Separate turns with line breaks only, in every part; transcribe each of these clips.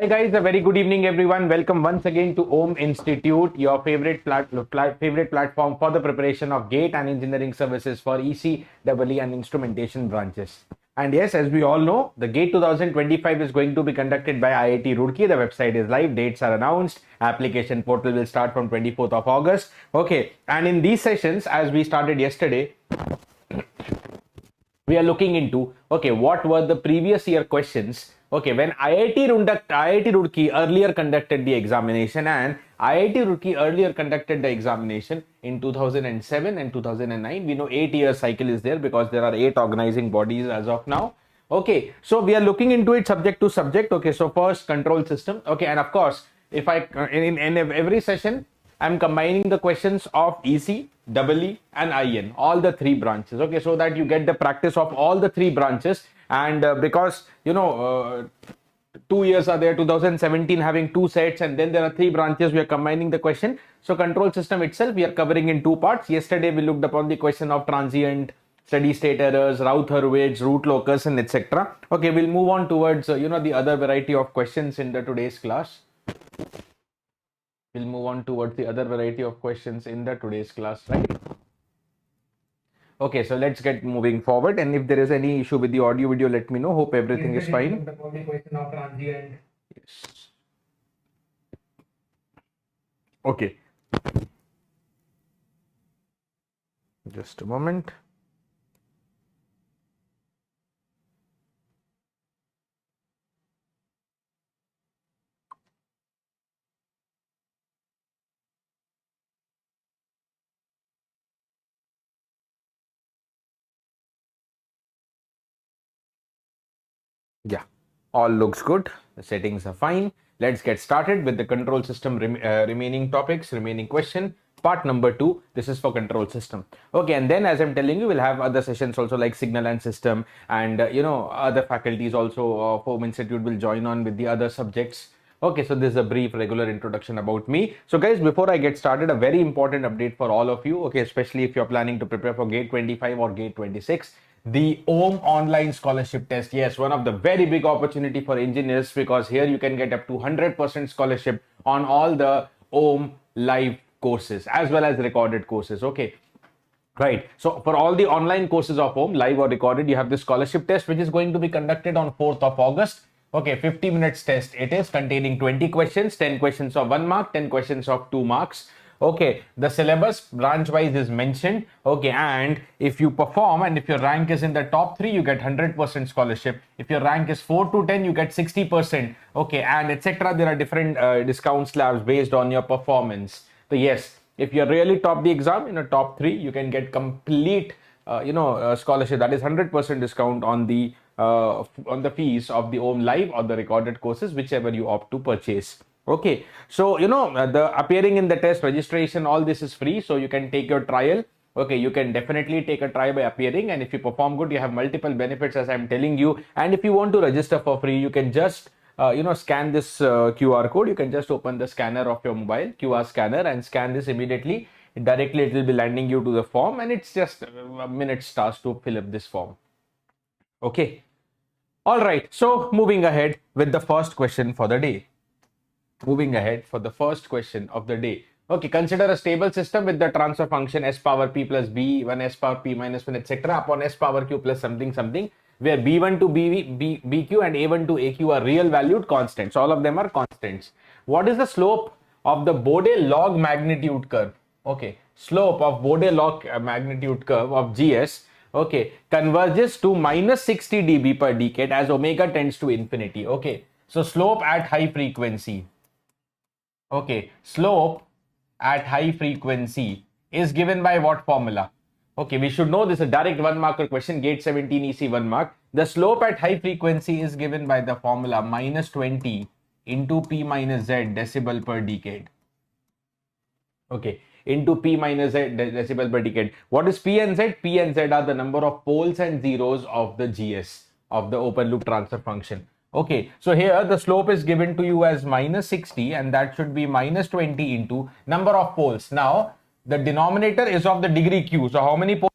Hi guys, a very good evening everyone. Welcome once again to Om Institute, your favorite platform for the preparation of GATE and engineering services for EC, EE and instrumentation branches. And yes, as we all know, the GATE 2025 is going to be conducted by IIT Roorkee. The website is live, dates are announced, application portal will start from 24th of August. Okay, and in these sessions, as we started yesterday, we are looking into, okay, what were the previous year questions, okay, when IIT Roorkee earlier conducted the examination, and IIT Roorkee earlier conducted the examination in 2007 and 2009. We know 8-year cycle is there because there are 8 organizing bodies as of now. Okay, so we are looking into it subject to subject. Okay, so first control system. Okay, and of course, if I in every session I'm combining the questions of EC, EE and IN, all the 3 branches. Okay, so that you get the practice of all the 3 branches. And because 2 years are there, 2017 having 2 sets, and then there are 3 branches, we are combining the question. So control system itself we are covering in 2 parts. Yesterday we looked upon the question of transient, steady state errors, Routh-Hurwitz, root locus, and etc. Okay, we'll move on towards the other variety of questions in the today's class. We'll move on towards the other variety of questions in the today's class, right? Okay, so let's get moving forward. And if there is any issue with the audio video, let me know. Hope everything is fine. The question of transient. Yes. Okay. Just a moment. Yeah, all looks good. The settings are fine. Let's get started with the control system remaining topics, remaining question. Part number 2, this is for control system. Okay, and then as I'm telling you, we'll have other sessions also like signal and system, and other faculties also of Home Institute will join on with the other subjects. Okay, so this is a brief regular introduction about me. So guys, before I get started, a very important update for all of you, okay, especially if you're planning to prepare for GATE 25 or GATE 26. The OM online scholarship test. Yes, one of the very big opportunity for engineers, because here you can get up to 100% scholarship on all the OM live courses as well as recorded courses. Okay. Right. So for all the online courses of home, live or recorded, you have this scholarship test, which is going to be conducted on 4th of August. Okay, 50 minutes test. It is containing 20 questions, 10 questions of 1 mark, 10 questions of 2 marks. Okay, the syllabus branch wise is mentioned. Okay, and if you perform and if your rank is in the top 3, you get 100% scholarship. If your rank is 4 to 10, you get 60%. Okay, and etc. There are different discount slabs based on your performance. So yes, if you're really top the exam in a top 3, you can get complete scholarship, that is 100% discount on the fees of the OM live or the recorded courses, whichever you opt to purchase. Okay, so the appearing in the test, registration, all this is free, so you can take your trial. Okay, you can definitely take a try by appearing, and if you perform good, you have multiple benefits as I'm telling you. And if you want to register for free, you can just scan this QR code. You can just open the scanner of your mobile, QR scanner, and scan this immediately. Directly it will be landing you to the form, and it's just a minute's task to fill up this form. Okay, all right, so moving ahead with the first question for the day. Moving ahead for the first question of the day. Okay, consider a stable system with the transfer function s power p plus b, 1 s power p minus 1, etc. upon s power q plus something something, where b1 to bq and a1 to aq are real valued constants. All of them are constants. What is the slope of the Bode log magnitude curve? Okay, slope of Bode log magnitude curve of GS, okay, converges to minus 60 dB per decade as omega tends to infinity. Okay, so slope at high frequency. Okay, slope at high frequency is given by what formula? Okay, we should know this is a direct 1 marker question, GATE 17 EC 1 mark. The slope at high frequency is given by the formula minus 20 into P minus Z decibel per decade. Okay, into P minus Z decibel per decade. What is P and Z? P and Z are the number of poles and zeros of the GS, of the open loop transfer function. Okay, so here the slope is given to you as minus 60, and that should be minus 20 into number of poles. Now, the denominator is of the degree Q. So how many poles?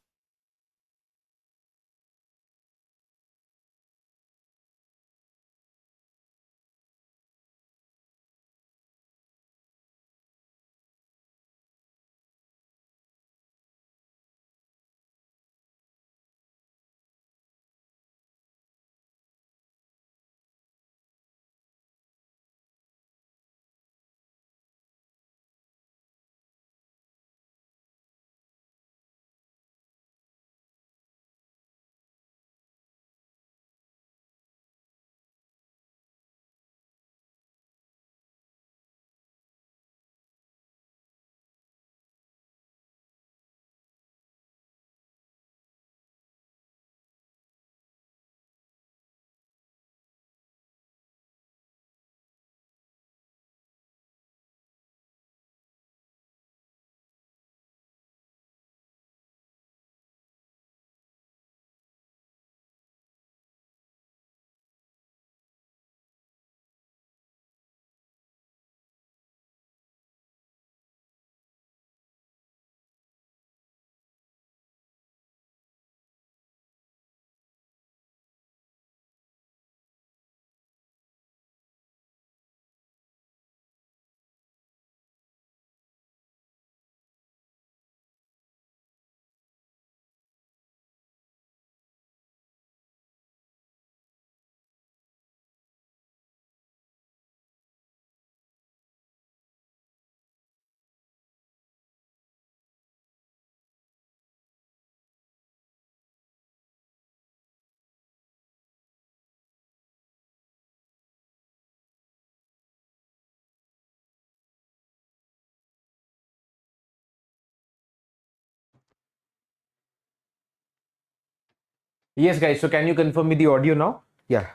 Yes, guys. So can you confirm me the audio now? Yeah.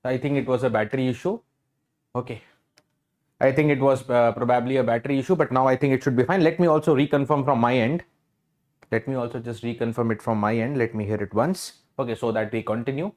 I think it was a battery issue. Okay. I think it was probably a battery issue, but now I think it should be fine. Let me also reconfirm from my end. Let me also just reconfirm it from my end. Let me hear it once. Okay, so that we continue.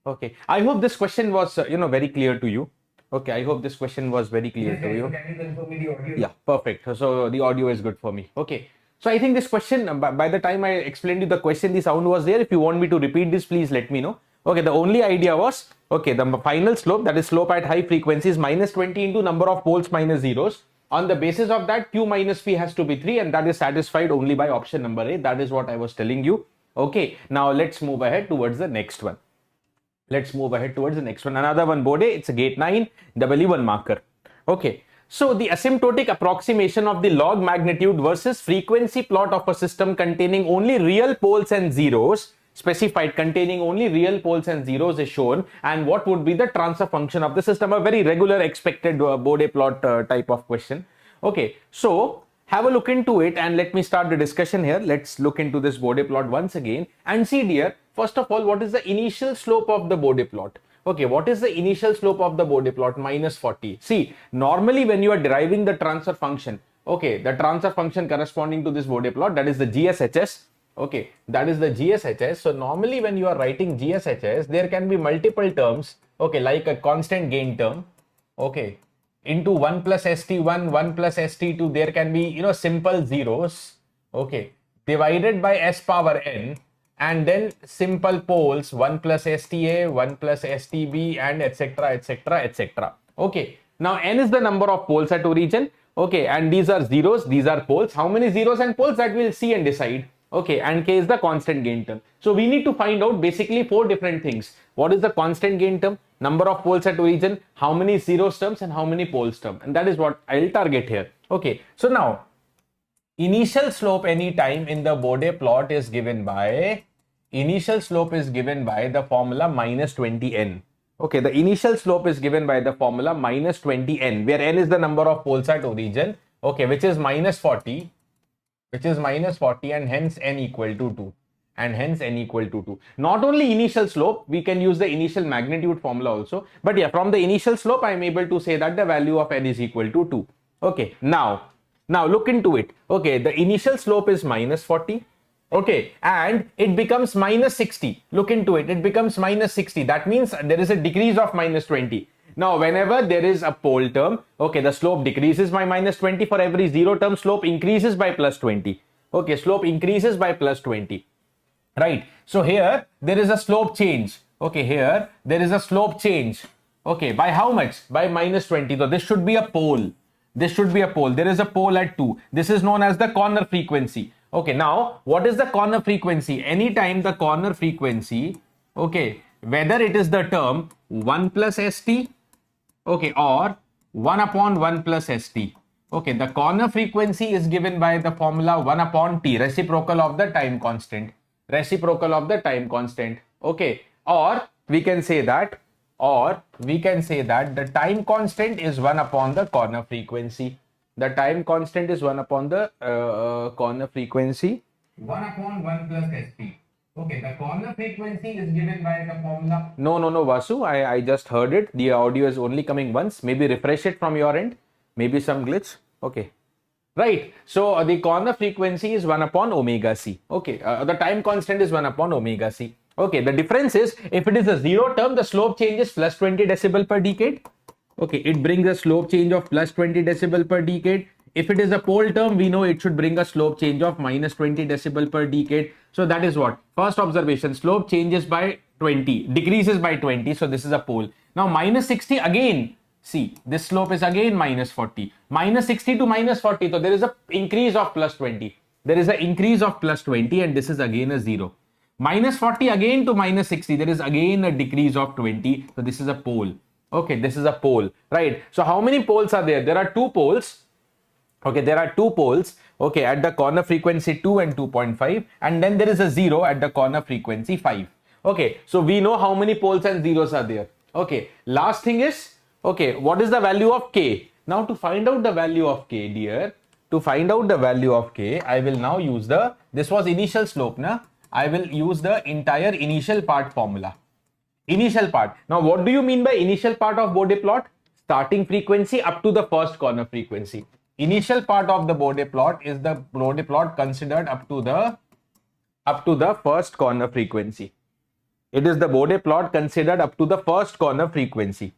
Okay. I hope this question was, very clear to you. Okay, I hope this question was very clear to you.
Can you confirm me the audio?
Yeah, perfect. So the audio is good for me. Okay. So I think this question, by the time I explained you the question, the sound was there. If you want me to repeat this, please let me know. Okay, the only idea was, okay, the final slope, that is slope at high frequencies, minus 20 into number of poles minus zeros. On the basis of that, Q minus P has to be 3, and that is satisfied only by option number A. That is what I was telling you. Okay, now let's move ahead towards the next one. Another one, Bode, it's a gate 9, W1 marker. Okay. So the asymptotic approximation of the log magnitude versus frequency plot of a system containing only real poles and zeros, specified containing only real poles and zeros, is shown, and what would be the transfer function of the system? A very regular expected Bode plot type of question. Okay, so have a look into it and let me start the discussion here. Let's look into this Bode plot once again and see, dear, first of all, what is the initial slope of the Bode plot? Okay, what is the initial slope of the Bode plot? Minus 40. See, normally when you are deriving the transfer function, okay, the transfer function corresponding to this Bode plot, that is the GSHS. Okay, that is the GSHS. So normally when you are writing GSHS, there can be multiple terms, okay, like a constant gain term, okay, into 1 plus ST1, 1 plus ST2, there can be, simple zeros, okay, divided by S power n, and then simple poles 1 plus STA, 1 plus STB, and etc, etc, etc. Okay, now n is the number of poles at origin. Okay, and these are zeros, these are poles. How many zeros and poles, that we'll see and decide. Okay, and k is the constant gain term. So we need to find out basically 4 different things. What is the constant gain term, number of poles at origin, how many zeros terms, and how many poles term, and that is what I'll target here. Okay, so now initial slope anytime in the Bode plot is given by, the formula minus 20n. Okay, the initial slope is given by the formula minus 20n, where n is the number of poles at origin, okay, which is minus 40, and hence n equal to 2. Not only initial slope, we can use the initial magnitude formula also, but yeah, from the initial slope I am able to say that the value of n is equal to 2. Okay, now look into it. Okay, the initial slope is minus 40. Okay, and it becomes minus 60. Look into it. It becomes minus 60. That means there is a decrease of minus 20. Now, whenever there is a pole term, okay, the slope decreases by minus 20. For every zero term, slope increases by plus 20. Okay, slope increases by plus 20. Right. So here there is a slope change. Okay, here there is a slope change. Okay, by how much? By minus 20. So this should be a pole. There is a pole at 2. This is known as the corner frequency. Okay, now what is the corner frequency? Anytime the corner frequency, okay, whether it is the term 1 plus ST, okay, or 1 upon 1 plus ST. Okay, the corner frequency is given by the formula 1 upon T, reciprocal of the time constant. Okay, or we can say that the time constant is 1 upon the corner frequency. The time constant is 1 upon the corner frequency.
1 upon 1 plus ST. Okay, the corner frequency is given by the formula.
No, Vasu, I just heard it. The audio is only coming once. Maybe refresh it from your end. Maybe some glitch. Okay. Right. So the corner frequency is 1 upon omega c. Okay. The time constant is 1 upon omega c. Okay. The difference is, if it is a zero term, the slope changes plus 20 decibel per decade. Okay, it brings a slope change of plus 20 decibel per decade. If it is a pole term, we know it should bring a slope change of minus 20 decibel per decade. So that is what? First observation, slope changes by 20, decreases by 20. So this is a pole. Now minus 60 again. See, this slope is again minus 40. Minus 60 to minus 40. So there is a increase of plus 20. And this is again a 0. Minus 40 again to minus 60. There is again a decrease of 20. So this is a pole. Okay, this is a pole, right? So how many poles are there? There are 2 poles. Okay, there are 2 poles. Okay, at the corner frequency 2 and 2.5, and then there is a 0 at the corner frequency 5. Okay, so we know how many poles and zeros are there. Okay, last thing is, okay, what is the value of k? Now to find out the value of k, dear, I will now use this was initial slope, na? I will use the entire initial part formula. Initial part. Now, what do you mean by initial part of Bode plot? Starting frequency up to the first corner frequency. Initial part of the Bode plot is the Bode plot considered up to the first corner frequency. It is the Bode plot considered up to the first corner frequency.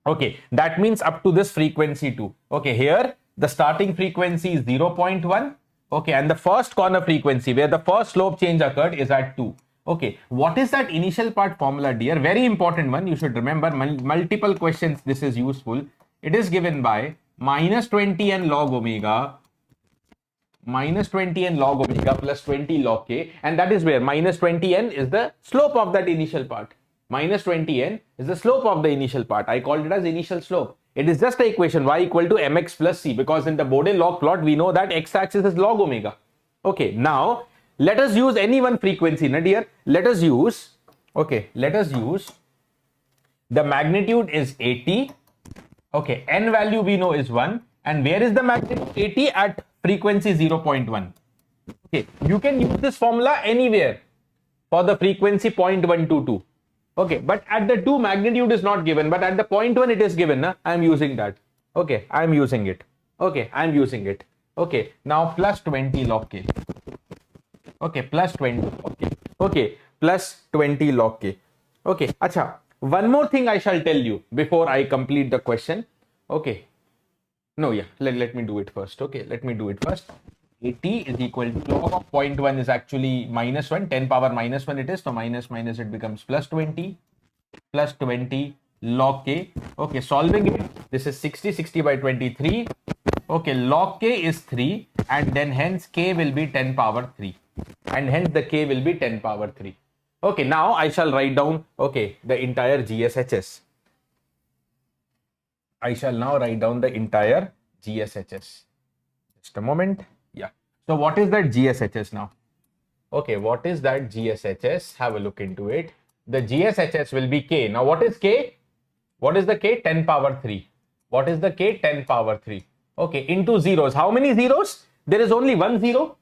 Okay, that means up to this frequency too. Okay, here the starting frequency is 0.1. Okay, and the first corner frequency where the first slope change occurred is at 2. Okay, what is that initial part formula, dear? Very important one. You should remember multiple questions. This is useful. It is given by minus 20 n log omega plus 20 log k, and that is where minus 20n is the slope of that initial part. Minus 20n is the slope of the initial part. I called it as initial slope. It is just the equation y equal to mx plus c, because in the Bode log plot we know that x-axis is log omega. Okay, now let us use any one frequency, na dear. Let us use the magnitude is 80. Okay, n value we know is 1, and where is the magnitude? 80 at frequency 0.1. Okay, you can use this formula anywhere for the frequency 0.122. Okay, but at the 2 magnitude is not given, but at the 0.1 it is given. I am using that. Okay, I am using it. Okay, I am using it. Okay, now plus 20 log k. Okay, plus 20 log k. Okay, plus 20 log k. Okay, acha. One more thing I shall tell you before I complete the question. Okay. No, yeah, let me do it first. Okay, let me do it first. 80 is equal to log of 0.1 is actually minus 1, 10 power minus 1 it is. So minus it becomes plus 20 log k. Okay, solving it, this is 60 by 23. Okay, log k is 3, and then hence k will be 10 power 3. And hence the k will be 10 power 3. Okay, now I shall write down, okay, the entire GSHS. I shall now write down the entire GSHS. Just a moment. Yeah. So what is that GSHS now? Okay, what is that GSHS? Have a look into it. The GSHS will be K. Now what is K? What is the K? 10 power 3. What is the K? 10 power 3. Okay, into zeros. How many zeros? There is only one zero.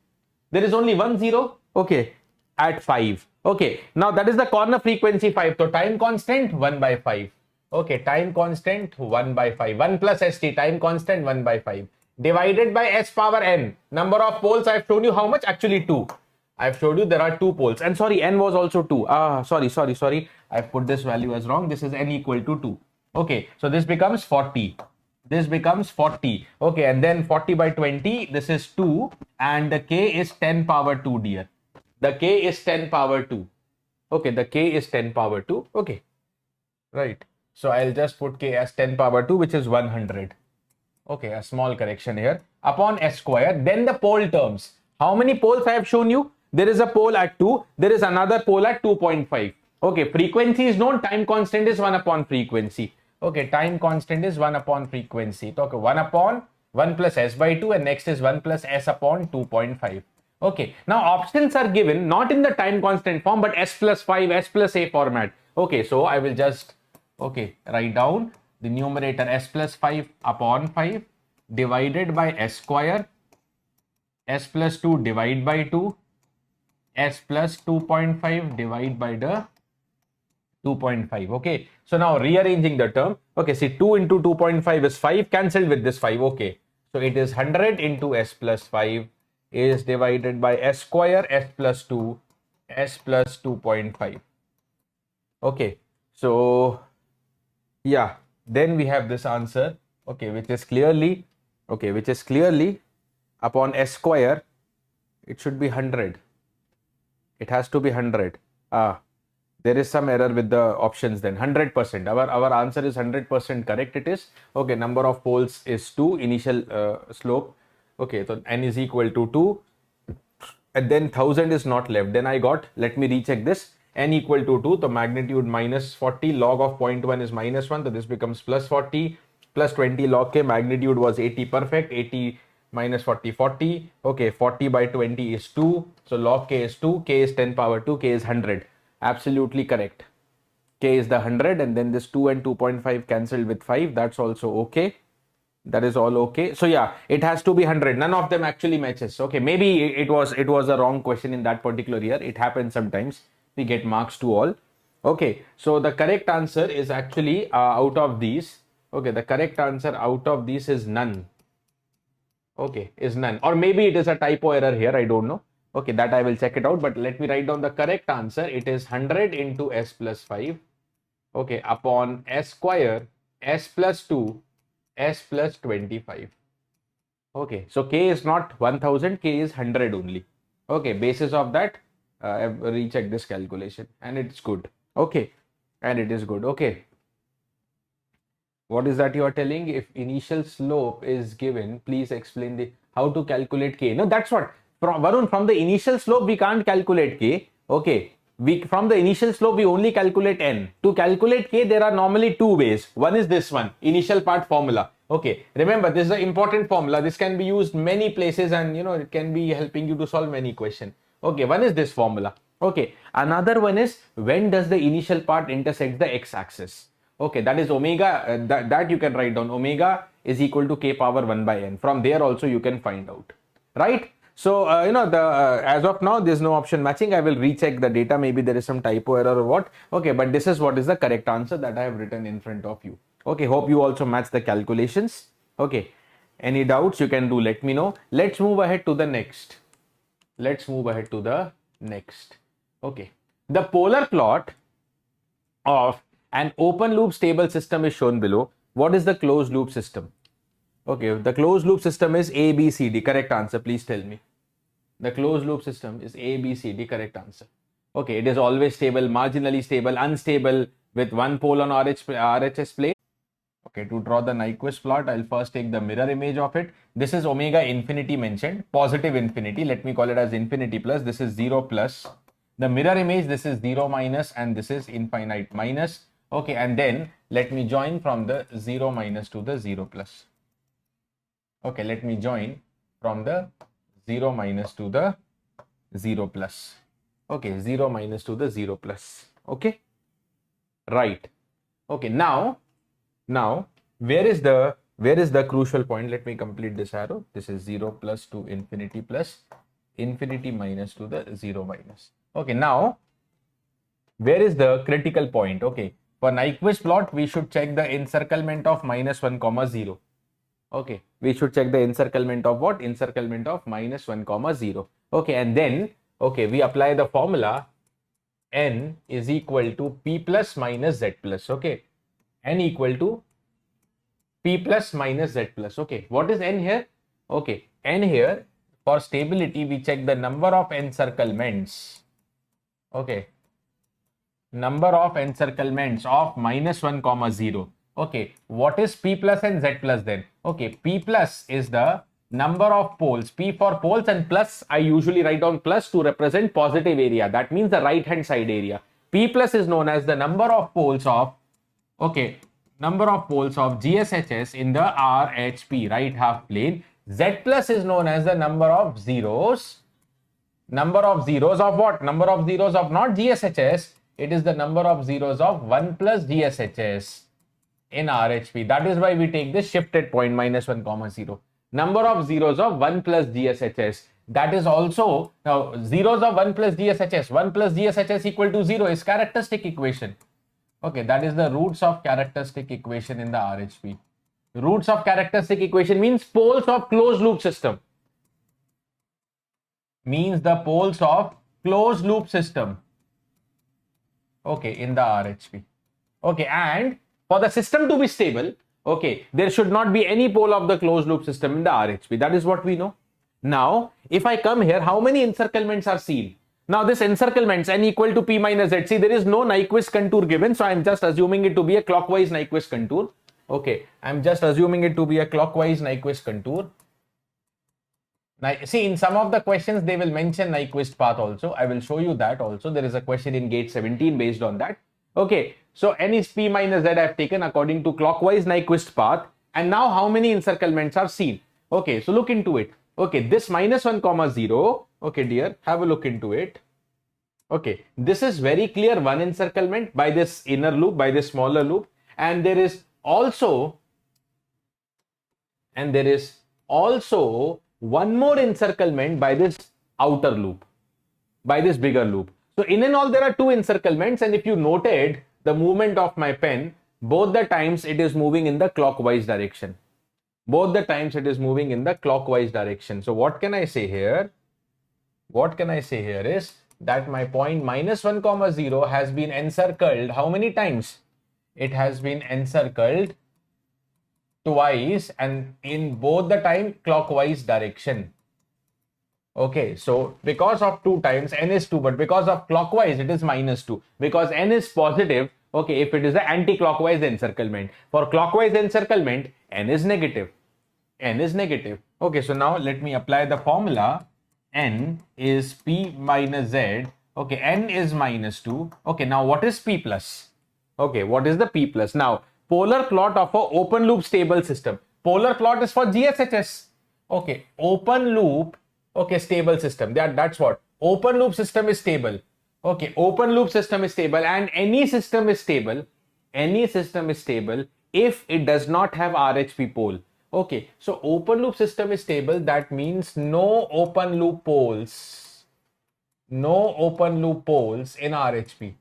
There is only one zero. Okay, at 5. Okay, now that is the corner frequency 5. So time constant 1 by 5. Okay, time constant 1 by 5. 1 plus st, time constant 1 by 5. Divided by s power n. Number of poles I have shown you how much? Actually 2. I have showed you there are 2 poles. And sorry, n was also 2. Sorry. I have put this value as wrong. This is n equal to 2. Okay, so this becomes 40. This becomes 40. Okay, and then 40 by 20. This is 2. And the k is 10 power 2, dear. The k is 10 power 2. Okay, the k is 10 power 2. Okay, right. So I'll just put k as 10 power 2, which is 100. Okay, a small correction here. Upon s square, then the pole terms. How many poles I have shown you? There is a pole at 2. There is another pole at 2.5. Okay, frequency is known. Time constant is 1 upon frequency. Okay, time constant is 1 upon frequency. So, okay, 1 upon 1 plus s by 2, and next is 1 plus s upon 2.5. Okay, now options are given not in the time constant form, but s plus 5, s plus a format. Okay, so I will just, okay, write down the numerator s plus 5 upon 5 divided by s square, s plus 2 divide by 2, s plus 2.5 divide by the 2.5. Okay, so now rearranging the term. Okay, see, 2 into 2.5 is 5, cancelled with this 5. Okay, so it is 100 into s plus 5 is divided by s square, s plus 2, s plus 2.5. Okay, so yeah, then we have this answer. Okay, which is clearly upon s square, it should be 100. It has to be 100. There is some error with the options then. 100%. Our answer is 100% correct. It is. Okay, number of poles is 2, initial slope. Okay, so n is equal to 2. And then 1000 is not left. Then I got, let me recheck this. N equal to 2. The magnitude minus 40. Log of 0.1 is minus 1. So this becomes plus 40. Plus 20 log k. Magnitude was 80. Perfect. 80 minus 40, 40. Okay, 40 by 20 is 2. So log k is 2. K is 10 power 2. K is 100. Absolutely correct. K is the 100, and then this 2 and 2.5 cancelled with 5. That's also okay. That is all okay. So yeah, it has to be 100. None of them actually matches. Okay, maybe it was a wrong question in that particular year. It happens sometimes. We get marks to all. Okay, so the correct answer is actually out of these. Okay, the correct answer out of these is none. Okay, is none. Or maybe it is a typo error here. I don't know. Okay, that I will check it out. But let me write down the correct answer. It is 100 into s plus 5. Okay, upon s square, s plus 2, s plus 25. Okay, so k is not 1000, k is 100 only. Okay, basis of that, I've rechecked this calculation and it's good. Okay, and it is good. Okay, what is that you are telling? If initial slope is given, please explain the how to calculate k. No, that's what from Varun, from the initial slope we can't calculate k. Okay, we from the initial slope we only calculate n. To calculate k, there are normally two ways. One is this one, initial part formula. Okay, remember this is an important formula. This can be used many places, and it can be helping you to solve many questions. Okay, one is this formula. Okay, another one is when does the initial part intersect the x-axis? Okay, that is omega, that you can write down. Omega is equal to k power 1 by n. From there also you can find out, right? So, as of now, there's no option matching. I will recheck the data. Maybe there is some typo error or what. Okay, but this is what is the correct answer that I have written in front of you. Okay, hope you also match the calculations. Okay, any doubts you can do, let me know. Let's move ahead to the next. Okay, the polar plot of an open loop stable system is shown below. What is the closed loop system? Okay, the closed loop system is A, B, C, D. Correct answer, please tell me. The closed loop system is A, B, C, D. Correct answer. Okay, it is always stable, marginally stable, unstable with one pole on RHS plane. Okay, to draw the Nyquist plot, I'll first take the mirror image of it. This is omega infinity mentioned, positive infinity. Let me call it as infinity plus. This is 0 plus. The mirror image, this is 0 minus, and this is infinite minus. Okay, and then let me join from the 0 minus to the 0 plus. Okay, let me join from the 0 minus to the 0 plus. Okay, 0 minus to the 0 plus. Okay, right. Okay, now where is the crucial point? Let me complete this arrow. This is 0 plus to infinity plus, infinity minus to the 0 minus. Okay, now where is the critical point? Okay, for Nyquist plot, we should check the encirclement of minus 1 comma 0. Okay, we should check the encirclement of what? Encirclement of minus 1 comma 0. Okay, and then okay, we apply the formula n is equal to p plus minus z plus. Okay, n equal to p plus minus z plus. Okay, what is n here? Okay, n here for stability we check the number of encirclements. Okay, number of encirclements of minus 1 comma 0. Okay, what is p plus and z plus then? Okay, p plus is the number of poles, p for poles, and plus I usually write down plus to represent positive area. That means the right hand side area. P plus is known as the number of poles of, okay, number of poles of GSHS in the RHP, right half plane. Z plus is known as the number of zeros. Number of zeros of what? Number of zeros of not GSHS. It is the number of zeros of 1 plus GSHS in RHP. That is why we take this shifted point minus 1 comma 0. Number of zeros of 1 plus GSHS. That is also, now zeros of 1 plus GSHS. 1 plus GSHS equal to 0 is characteristic equation. Okay, that is the roots of characteristic equation in the RHP. Roots of characteristic equation means poles of closed loop system. Means the poles of closed loop system. Okay, in the RHP. Okay, and for the system to be stable, okay, there should not be any pole of the closed loop system in the RHP. That is what we know. Now, if I come here, how many encirclements are seen? Now, this encirclements n equal to p minus z. See, there is no Nyquist contour given, so I am just assuming it to be a clockwise Nyquist contour. Okay, I am just assuming it to be a clockwise Nyquist contour. Now, see, in some of the questions, they will mention Nyquist path also. I will show you that also. There is a question in gate 17 based on that. Okay, so n is p minus z I have taken according to clockwise Nyquist path. And now how many encirclements are seen? Okay, so look into it. Okay, this minus 1 comma 0. Okay, dear, have a look into it. Okay, this is very clear one encirclement by this inner loop, by this smaller loop. And there is also and there is also one more encirclement by this outer loop, by this bigger loop. So in and all, there are two encirclements, and if you noted the movement of my pen, both the times it is moving in the clockwise direction. Both the times it is moving in the clockwise direction. So what can I say here? What can I say here is that my point -1, 0 has been encircled how many times? It has been encircled twice, and in both the time clockwise direction. Okay, so because of 2 times n is 2, but because of clockwise it is -2. Because n is positive, okay, if it is the anti-clockwise encirclement. For clockwise encirclement, n is negative. N is negative. Okay, so now let me apply the formula. N is P minus Z. Okay, N is -2. Okay, now what is P plus? Okay, what is the P plus? Now, polar plot of a open loop stable system. Polar plot is for GSHS. Okay, open loop, okay, stable system. That's what. Open loop system is stable. Okay, open loop system is stable, and any system is stable. Any system is stable if it does not have RHP pole. Okay, so open loop system is stable. That means no open loop poles. No open loop poles in RHP.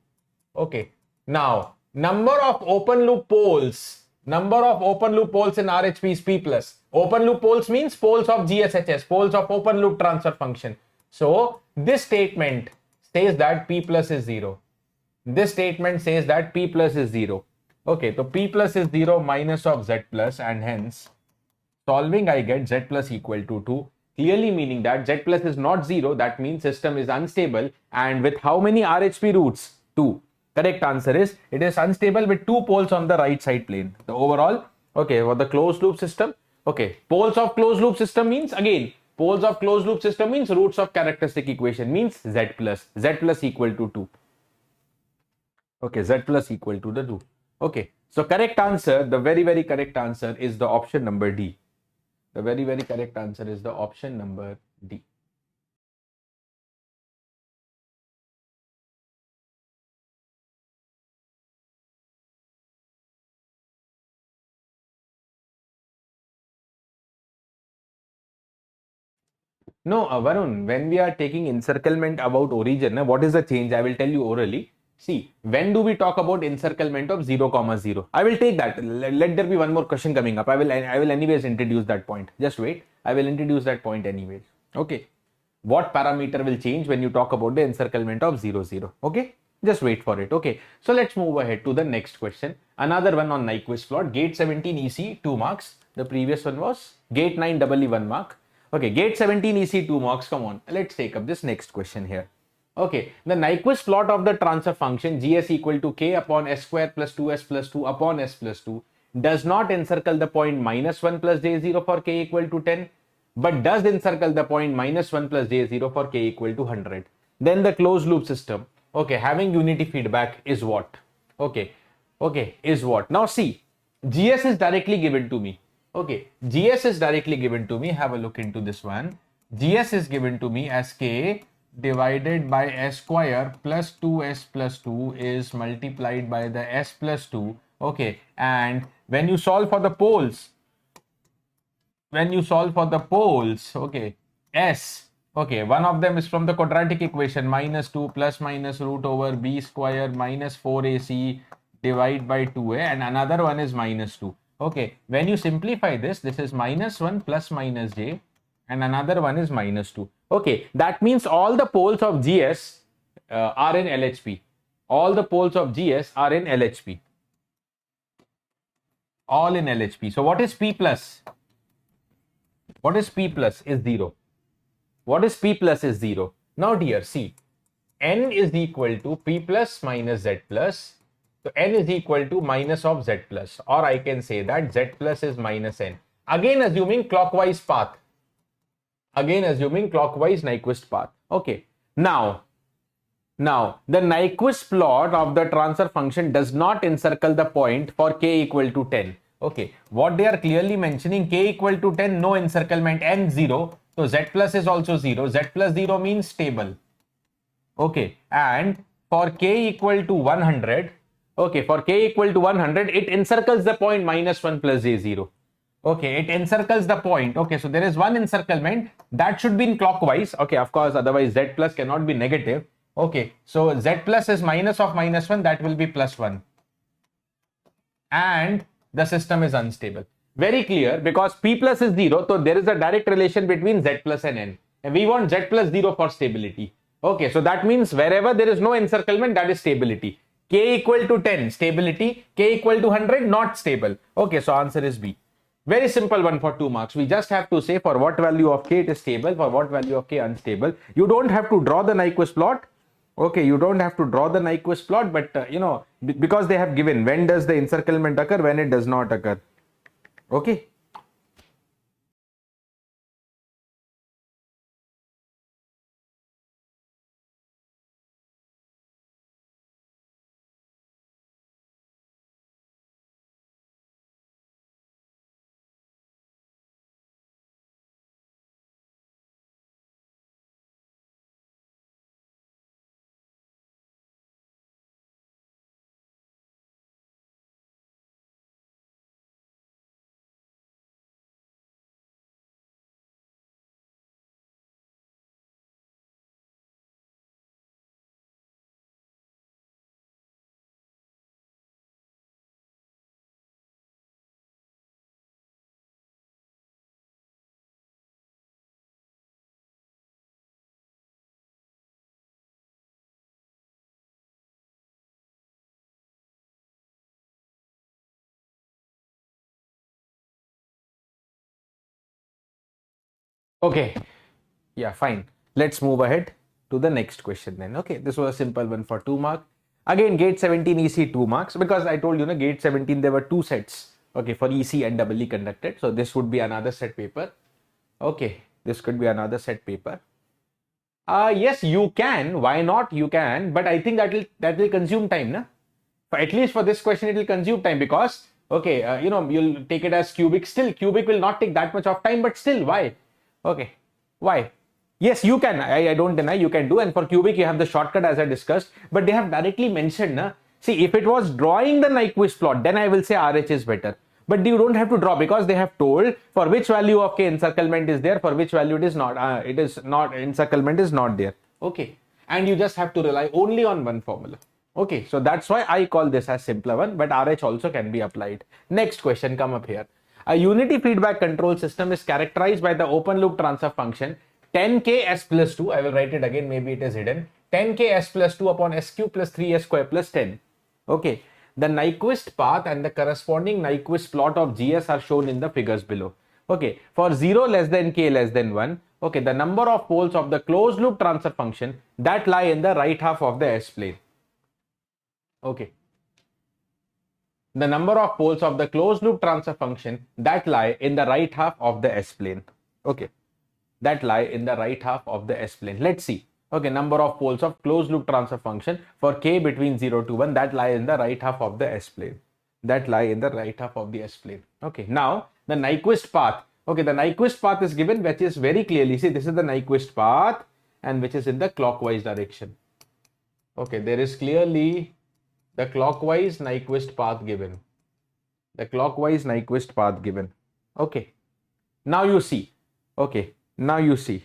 Okay, now number of open loop poles. Number of open loop poles in RHP is P plus. Open loop poles means poles of GSHS, poles of open loop transfer function. So this statement says that P plus is 0. This statement says that P plus is 0. Okay, so P plus is 0 minus of Z plus, and hence solving I get Z plus equal to 2. Clearly meaning that Z plus is not 0. That means system is unstable. And with how many RHP roots? 2. Correct answer is it is unstable with 2 poles on the right side plane. The overall, okay, for the closed loop system, okay, poles of closed loop system means, again, poles of closed loop system means roots of characteristic equation means Z plus equal to 2. Okay, Z plus equal to the 2. Okay, so correct answer, the very, very correct answer is the option number D. The very, very correct answer is the option number D. No, Varun, when we are taking encirclement about origin, what is the change? I will tell you orally. See, when do we talk about encirclement of 0, 0? I will take that. Let there be one more question coming up. I will anyways introduce that point. Just wait. I will introduce that point anyways. Okay. What parameter will change when you talk about the encirclement of 0, 0? Okay. Just wait for it. Okay. So let's move ahead to the next question. Another one on Nyquist plot. Gate 17 EC 2 marks. The previous one was Gate 9 EE 1 mark. Okay, Gate 17 EC 2 marks. Come on, let's take up this next question here. Okay, the Nyquist plot of the transfer function GS equal to K upon S square plus 2S plus 2 upon S plus 2 does not encircle the point -1 plus J0 for K equal to 10, but does encircle the point -1 plus J0 for K equal to 100. Then the closed loop system, okay, having unity feedback is what? Okay, is what? Now see, GS is directly given to me. Okay, GS is directly given to me. Have a look into this one. GS is given to me as K divided by S square plus 2S plus 2 is multiplied by the S plus 2. Okay, and when you solve for the poles, okay, S, okay, one of them is from the quadratic equation -2 plus minus root over B square minus 4AC divided by 2A, and another one is -2. Okay, when you simplify this, this is -1 plus minus j, and another one is -2. Okay, that means all the poles of GS are in LHP. All the poles of GS are in LHP. All in LHP. So what is P plus? What is P plus is 0. What is P plus is 0. Now dear, see, N is equal to P plus minus Z plus. So N is equal to minus of Z plus, or I can say that Z plus is minus N. Again assuming clockwise path. Again assuming clockwise Nyquist path. Okay. Now the Nyquist plot of the transfer function does not encircle the point for K equal to 10. Okay. What they are clearly mentioning, K equal to 10, no encirclement, N 0. So Z plus is also 0. Z plus 0 means stable. Okay. And for K equal to 100, okay, for K equal to 100, it encircles the point -1 plus J0. Okay, it encircles the point. Okay, so there is one encirclement that should be in clockwise. Okay, of course, otherwise z plus cannot be negative. Okay, so z plus is minus of minus 1, that will be plus 1. And the system is unstable. Very clear, because p plus is 0, so there is a direct relation between z plus and n. And we want z plus 0 for stability. Okay, so that means wherever there is no encirclement, that is stability. K equal to 10, stability. K equal to 100, not stable. Okay, so answer is B. Very simple one for 2 marks. We just have to say for what value of K it is stable, for what value of K unstable. You don't have to draw the Nyquist plot. Okay, you don't have to draw the Nyquist plot, but because they have given when does the encirclement occur, when it does not occur. Okay. Okay. Yeah, fine. Let's move ahead to the next question then. Okay, this was a simple one for 2 marks. Again, gate 17 EC 2 marks, because I told you, gate 17 there were 2 sets. Okay, for EC and doubly conducted. So this would be another set paper. Okay, this could be another set paper. Yes, you can. Why not? You can, but I think that will consume time, na? At least for this question, it will consume time, because okay, you'll take it as cubic. Still, cubic will not take that much of time, but still, why? Okay, why? Yes, you can. I don't deny you can do. And for cubic, you have the shortcut as I discussed, but they have directly mentioned, na? See, if it was drawing the Nyquist plot, then I will say RH is better. But you don't have to draw, because they have told for which value of K encirclement is there, for which value it is not. It is not, encirclement is not there. Okay. And you just have to rely only on one formula. Okay. So that's why I call this as simpler one, but RH also can be applied. Next question come up here. A unity feedback control system is characterized by the open loop transfer function 10k s plus 2. I will write it again, maybe it is hidden. 10k s plus 2 upon s cube plus 3s square plus 10. Okay. The Nyquist path and the corresponding Nyquist plot of GS are shown in the figures below. Okay. For 0 less than k less than 1. Okay. The number of poles of the closed loop transfer function that lie in the right half of the S plane. Okay. The number of poles of the closed loop transfer function that lie in the right half of the S plane. Okay. That lie in the right half of the S plane. Let's see. Okay, number of poles of closed loop transfer function for k between 0 to 1 that lie in the right half of the S plane. That lie in the right half of the S plane. Okay, now the Nyquist path. Okay, the Nyquist path is given, which is very clearly, see, this is the Nyquist path and which is in the clockwise direction. Okay, there is clearly the clockwise Nyquist path given. The clockwise Nyquist path given. Okay, now you see. Okay, now you see.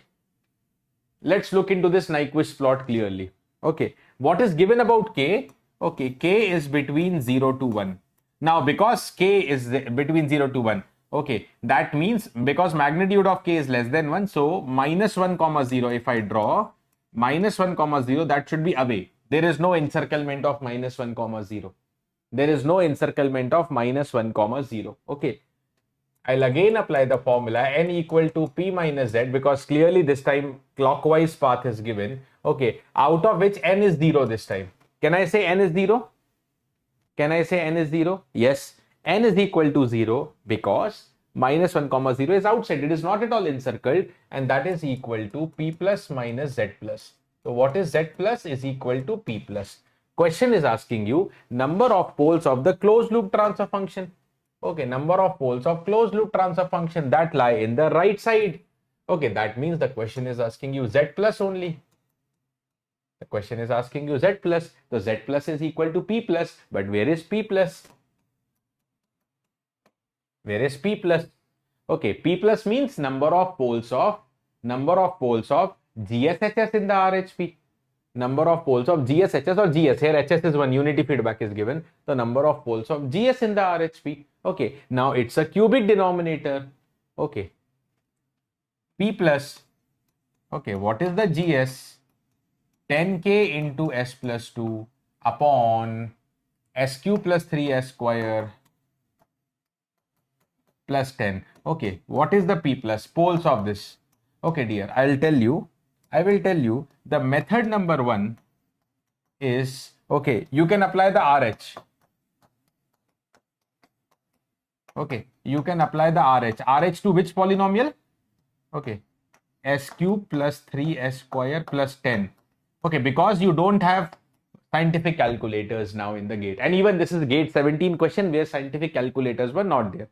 Let's look into this Nyquist plot clearly. Okay, what is given about K? Okay, K is between 0 to 1. Now, because K is between 0 to 1, okay, that means because magnitude of K is less than 1, so minus 1 comma 0, if I draw minus 1 comma 0, that should be away. There is no encirclement of minus 1 comma 0. There is no encirclement of minus 1 comma 0. Okay. I'll again apply the formula n equal to p minus z, because clearly this time clockwise path is given. Okay, out of which n is 0 this time. Can I say n is 0? Can I say n is 0? Yes, n is equal to 0 because minus 1 comma 0 is outside. It is not at all encircled, and that is equal to p plus minus z plus. So what is z plus is equal to p plus. Question is asking you number of poles of the closed loop transfer function. Okay, number of poles of closed loop transfer function that lie in the right side. Okay, that means the question is asking you z plus only. The question is asking you z plus. So z plus is equal to p plus. But where is p plus? Where is p plus? Okay, P plus means number of poles of GSHS in the RHP. Number of poles of GSHS or GS. Here HS is one, unity feedback is given. The number of poles of GS in the RHP. Okay, now it's a cubic denominator. Okay, P plus. Okay, what is the GS? 10k into S plus 2 upon SQ plus 3S square plus 10. Okay, what is the P plus? Poles of this. Okay, dear, I will tell you the method number 1 is, okay, you can apply the RH. Okay, you can apply the RH. RH to which polynomial? Okay, S cube plus 3S square plus 10. Okay, because you don't have scientific calculators now in the gate. And even this is gate 17 question where scientific calculators were not there.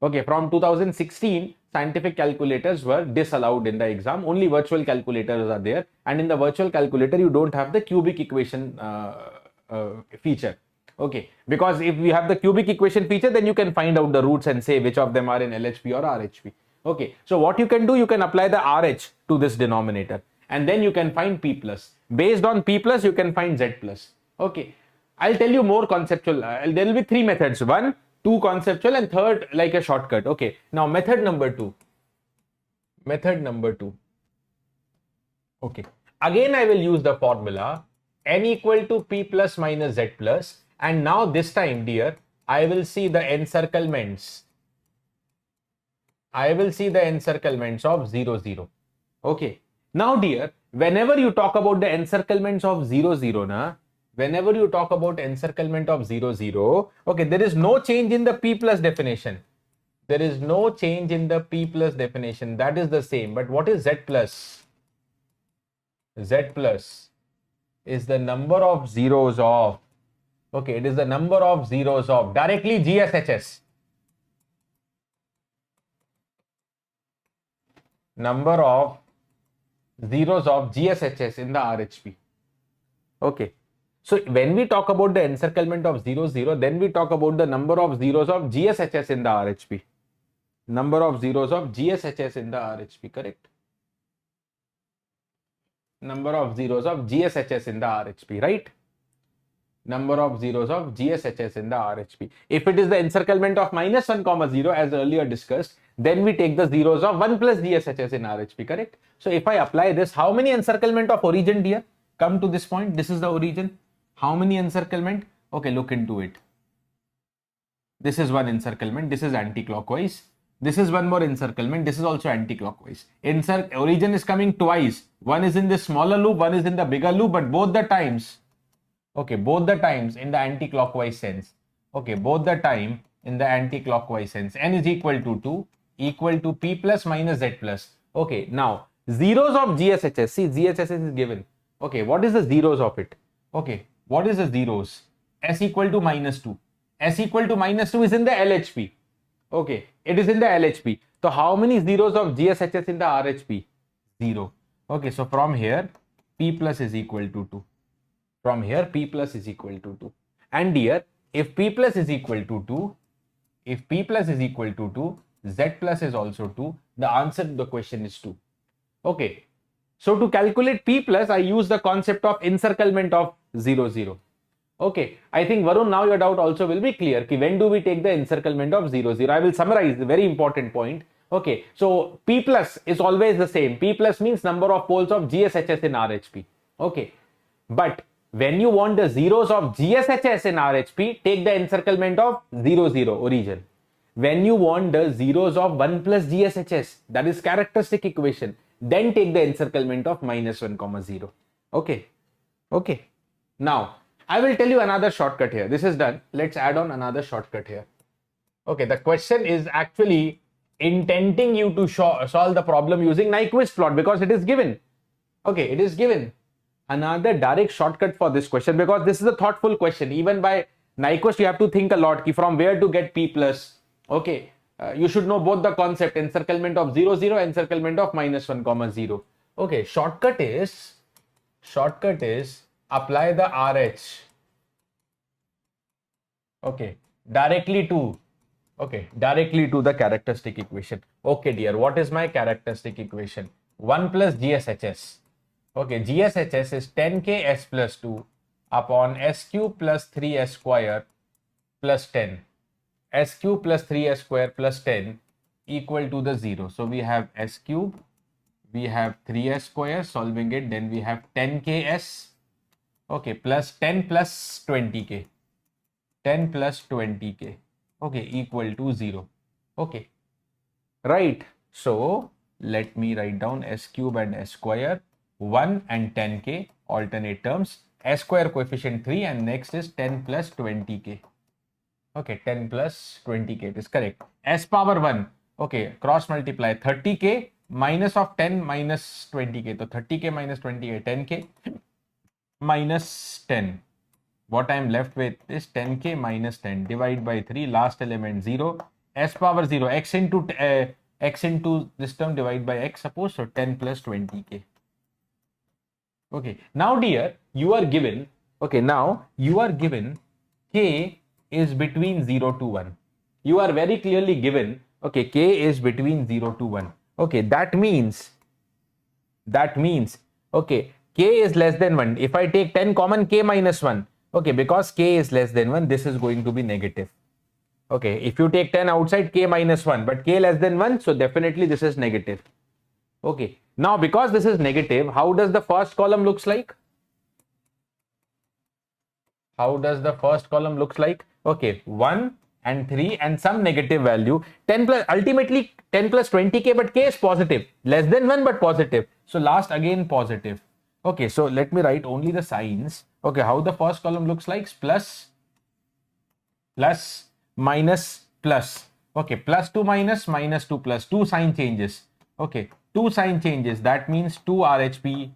Okay, from 2016, scientific calculators were disallowed in the exam. Only virtual calculators are there. And in the virtual calculator, you don't have the cubic equation feature. Okay, because if you have the cubic equation feature, then you can find out the roots and say which of them are in LHP or RHP. Okay, so what you can do, you can apply the RH to this denominator and then you can find P plus. Based on P plus, you can find Z plus. Okay, I'll tell you more conceptual. There will be 3 methods. 1, 2 conceptual and 3rd like a shortcut. Okay, now method number 2. Okay, again I will use the formula n equal to P plus minus Z plus, and now this time, dear, I will see the encirclements. of 0, 0. Okay, now dear, whenever you talk about the encirclements of 0, 0, okay, there is no change in the P plus definition. That is the same. But what is Z plus? Z plus is the number of zeros of, okay, it is the number of zeros of directly GSHS. Number of zeros of GSHS in the RHP. Okay. So when we talk about the encirclement of 0, 0, then we talk about the number of zeros of GSHS in the RHP. Number of zeros of GSHS in the RHP, correct? Number of zeros of GSHS in the RHP, right? Number of zeros of GSHS in the RHP. If it is the encirclement of -1, 0 as earlier discussed, then we take the zeros of 1 plus GSHS in RHP, correct? So if I apply this, how many encirclement of origin, dear? Come to this point, this is the origin. How many encirclement? Okay, look into it. This is one encirclement, this is anti-clockwise. This is one more encirclement, this is also anti-clockwise. Origin is coming twice. One is in the smaller loop, one is in the bigger loop, but both the times, okay, both the times in the anti-clockwise sense. Okay, both the time in the anti-clockwise sense. N is equal to 2, equal to P plus minus Z plus. Okay, now zeros of GSHS. See, GSHS is given. Okay, what is the zeros of it? Okay, what is the zeros? S equal to -2. S equal to -2 is in the LHP. Okay, it is in the LHP. So how many zeros of GSHS in the RHP? 0. Okay, so from here, P plus is equal to 2. From here, P plus is equal to 2. And here, if P plus is equal to 2, Z plus is also 2, the answer to the question is 2. Okay, so to calculate P plus, I use the concept of encirclement of 0, 0. Okay, I think Varun, now your doubt also will be clear. When do we take the encirclement of 0, 0? I will summarize the very important point. Okay, so P plus is always the same. P plus means number of poles of GSHS in RHP. Okay, but when you want the zeros of GSHS in RHP, take the encirclement of 0, 0 origin. When you want the zeros of 1 plus GSHS, that is characteristic equation, then take the encirclement of -1, 0. Okay, okay. Now, I will tell you another shortcut here. This is done. Let's add on another shortcut here. Okay, the question is actually intending you to solve the problem using Nyquist plot because it is given. Okay, it is given. Another direct shortcut for this question because this is a thoughtful question. Even by Nyquist, you have to think a lot from where to get P plus. Okay, you should know both the concept encirclement of 0, 0, encirclement of -1, 0. Okay, shortcut is apply the RH. Okay, directly to Okay, directly to the characteristic equation. Okay, dear, what is my characteristic equation? 1 plus GSHS. Okay, GSHS is 10k s plus 2 upon s cube plus 3s square plus 10. S cube plus 3s square plus 10 equal to the 0. So we have s cube, we have 3s square, solving it, then we have 10ks, okay, plus 10 plus 20k. 10 plus 20k, okay, equal to 0. Okay, right. So let me write down s cube and s square, 1 and 10k, alternate terms, s square coefficient 3, and next is 10 plus 20k. Okay, 10 plus 20k, it is correct. S power 1, okay, cross multiply 30k minus of 10 minus 20k. So 30k minus 20k, 10k minus 10. What I am left with is 10k minus 10. Divide by 3, last element 0. S power 0, x into this term, divide by x, suppose. So 10 plus 20k. Okay, now dear, you are given, okay, now you are given k is between 0 to 1. You are very clearly given, okay, k is between 0 to 1. Okay, that means, okay, k is less than 1. If I take 10 common, k minus 1, okay, because k is less than 1, this is going to be negative. Okay, if you take 10 outside, k minus 1, but k less than 1, so definitely this is negative. Okay, now because this is negative, how does the first column looks like? How does the first column looks like? Okay, 1 and 3 and some negative value. 10 plus, ultimately 10 plus 20k, but k is positive. Less than 1 but positive. So last again positive. Okay, so let me write only the signs. Okay, how the first column looks like? Plus, plus, minus, plus. Okay, plus 2 minus, minus 2 plus. 2 sign changes. Okay, 2 sign changes. That means 2 RHP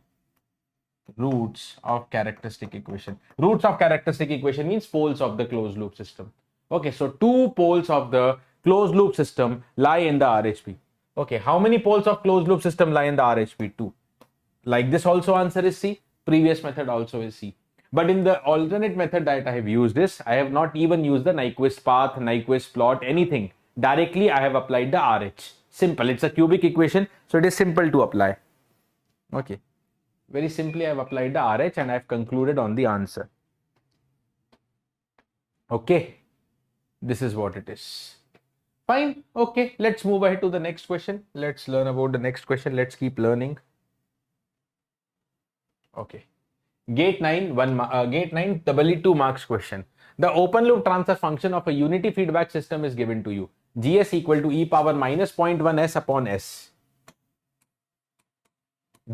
roots of characteristic equation. Roots of characteristic equation means poles of the closed loop system. Okay, so 2 poles of the closed loop system lie in the RHP. Okay, how many poles of closed loop system lie in the RHP? 2. Like this also answer is C. Previous method also is C. But in the alternate method that I have used is, I have not even used the Nyquist path, Nyquist plot, anything. Directly I have applied the RH. Simple. It's a cubic equation, so it is simple to apply. Okay. Very simply I have applied the RH and I have concluded on the answer. Okay. This is what it is. Fine. Okay. Let's move ahead to the next question. Let's learn about the next question. Let's keep learning. Okay. Gate 9, Gate 9, doubly 2 marks question. The open loop transfer function of a unity feedback system is given to you. GS equal to e power minus 0.1 s upon s.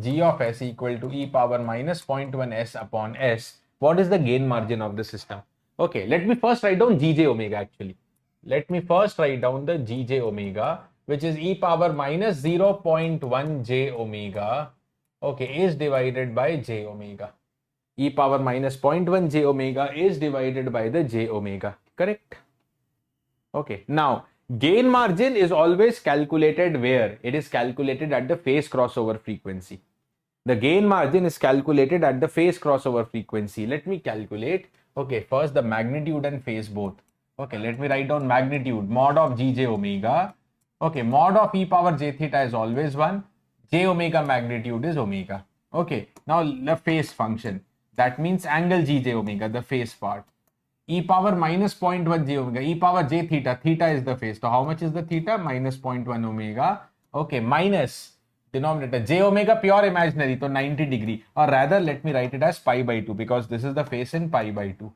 G of s equal to e power minus 0.1 s upon s. What is the gain margin of the system? Okay, let me first write down Gj omega actually. Let me first write down the Gj omega, which is e power minus 0.1 j omega, okay, is divided by j omega. E power minus 0.1 j omega is divided by the j omega, correct? Okay, now gain margin is always calculated where? It is calculated at the phase crossover frequency. The gain margin is calculated at the phase crossover frequency. Let me calculate. Okay, first the magnitude and phase both. Okay, let me write down magnitude, mod of Gj omega. Okay, mod of e power j theta is always 1. J omega magnitude is omega. Okay, now the phase function. That means angle Gj omega, the phase part. E power minus 0.1 j omega, e power j theta, theta is the phase. So how much is the theta? Minus 0.1 omega. Okay, minus denominator, j omega pure imaginary, so 90 degree. Or rather, let me write it as pi by 2 because this is the phase in pi by 2.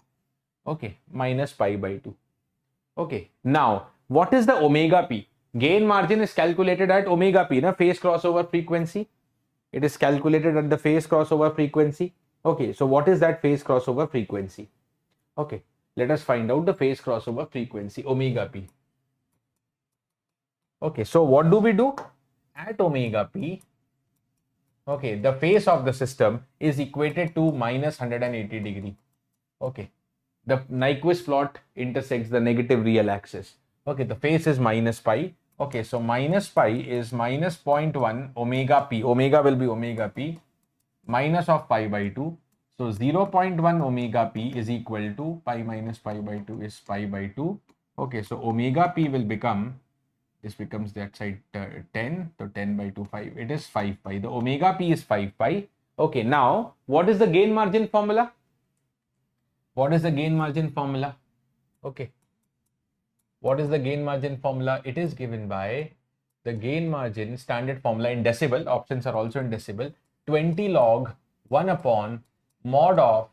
Okay, minus pi by 2. Okay, now what is the omega p? Gain margin is calculated at omega p, na phase crossover frequency. It is calculated at the phase crossover frequency. Okay, so what is that phase crossover frequency? Okay, let us find out the phase crossover frequency, omega p. Okay, so what do we do? At omega p, okay, the phase of the system is equated to minus 180 degree. Okay, the Nyquist plot intersects the negative real axis. Okay, the phase is minus pi. Okay, so minus pi is minus 0.1 omega p. Omega will be omega p minus of pi by 2. So 0.1 omega p is equal to pi minus pi by 2 is pi by 2. Okay, so omega p will become, this becomes that side 10, so 10 by 2, 5. It is 5 pi. The omega p is 5 pi. Okay, now what is the gain margin formula? What is the gain margin formula? Okay. What is the gain margin formula? It is given by the gain margin standard formula in decibel. Options are also in decibel. 20 log 1 upon mod of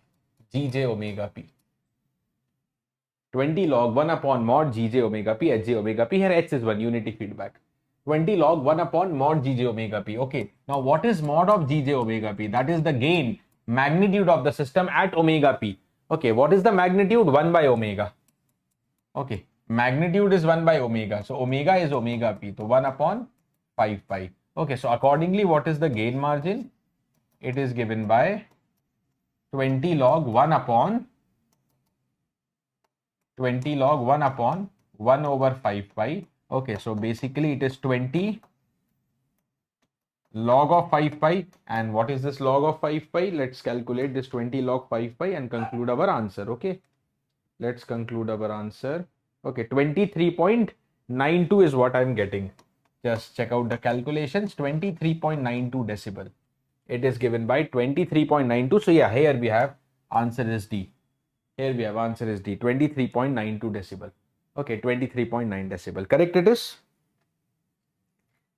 Gj omega p. 20 log 1 upon mod Gj omega p, Hj omega p. Here H is 1, unity feedback. 20 log 1 upon mod Gj omega p. Okay. Now what is mod of Gj omega p? That is the gain magnitude of the system at omega p. Okay. What is the magnitude? 1 by omega. Okay. Magnitude is 1 by omega. So omega is omega p. So 1 upon 5 pi. Okay. So accordingly, what is the gain margin? It is given by 20 log 1 upon 20 log 1 upon 1 over 5 pi. Okay, so basically it is 20 log of 5 pi. And what is this log of 5 pi? Let's calculate this 20 log 5 pi and conclude our answer. Okay, let's conclude our answer. Okay, 23.92 is what I'm getting. Just check out the calculations. 23.92 decibel. It is given by 23.92. So yeah, here we have answer is D. Here we have answer is D, 23.92 decibel. Okay, 23.9 decibel. Correct it is?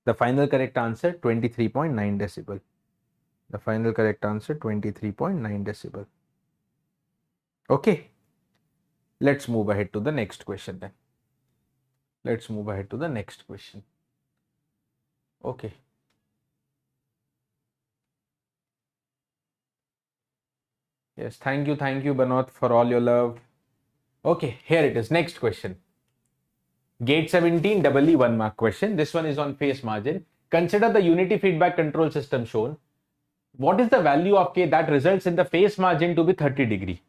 The final correct answer, 23.9 decibel. The final correct answer, 23.9 decibel. Okay. Let's move ahead to the next question then. Let's move ahead to the next question. Okay. Yes, thank you, Banot, for all your love. Okay, here it is. Next question. Gate 17, double E 1 mark question. This one is on phase margin. Consider the unity feedback control system shown. What is the value of K that results in the phase margin to be 30 degree?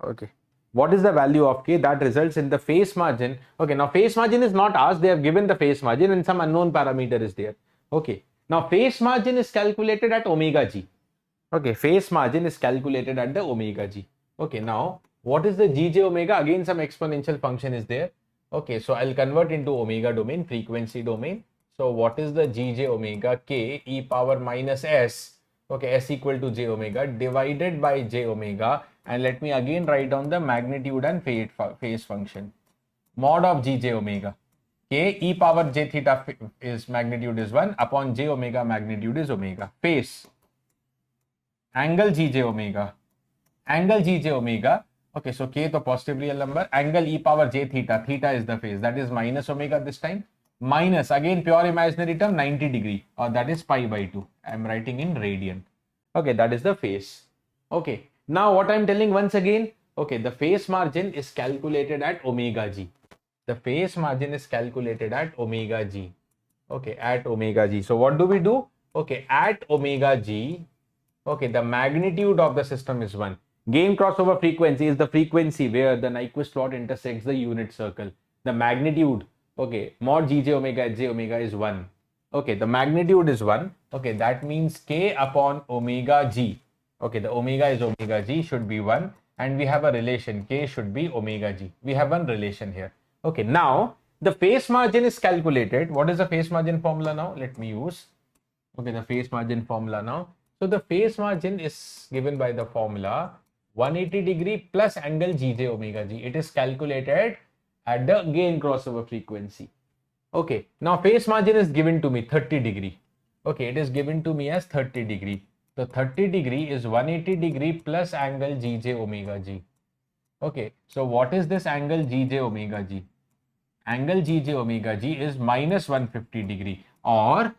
Okay. What is the value of K that results in the phase margin? Okay, now phase margin is not asked. They have given the phase margin and some unknown parameter is there. Okay. Now phase margin is calculated at omega G. Okay, phase margin is calculated at the omega G. Okay, now what is the Gj omega? Again, some exponential function is there. Okay, so I'll convert into omega domain, frequency domain. So what is the Gj omega? K e power minus s. Okay, s equal to j omega divided by j omega. And let me again write down the magnitude and phase function. Mod of Gj omega. K e power j theta is magnitude is 1 upon j omega magnitude is omega. Phase. Angle Gj omega. Angle Gj omega. Okay, so K to positive real number. Angle e power j theta. Theta is the phase. That is minus omega this time. Minus, again pure imaginary term, 90 degree. Or that is pi by 2. I am writing in radian. Okay, that is the phase. Okay, now what I am telling once again. Okay, the phase margin is calculated at omega G. The phase margin is calculated at omega G. Okay, at omega G. So what do we do? Okay, at omega G. Okay, the magnitude of the system is 1. Gain crossover frequency is the frequency where the Nyquist plot intersects the unit circle. The magnitude, okay, mod Gj omega Hj omega is 1. Okay, the magnitude is 1. Okay, that means K upon omega G. Okay, the omega is omega G should be 1. And we have a relation, K should be omega G. We have one relation here. Okay, now the phase margin is calculated. What is the phase margin formula now? Let me use. Okay, the phase margin formula now. So the phase margin is given by the formula 180 degree plus angle Gj omega G. It is calculated at the gain crossover frequency. Okay, now phase margin is given to me 30 degree. Okay, it is given to me as 30 degree. So 30 degree is 180 degree plus angle Gj omega G. Okay, so what is this angle Gj omega G? Angle Gj omega G is minus 150 degree, or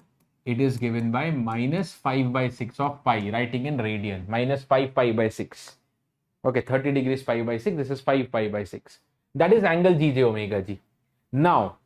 it is given by minus 5 by 6 of pi, writing in radian, minus 5 pi by 6. Okay, 30 degrees pi by 6, this is 5 pi by 6. That is angle Gj omega G. Now,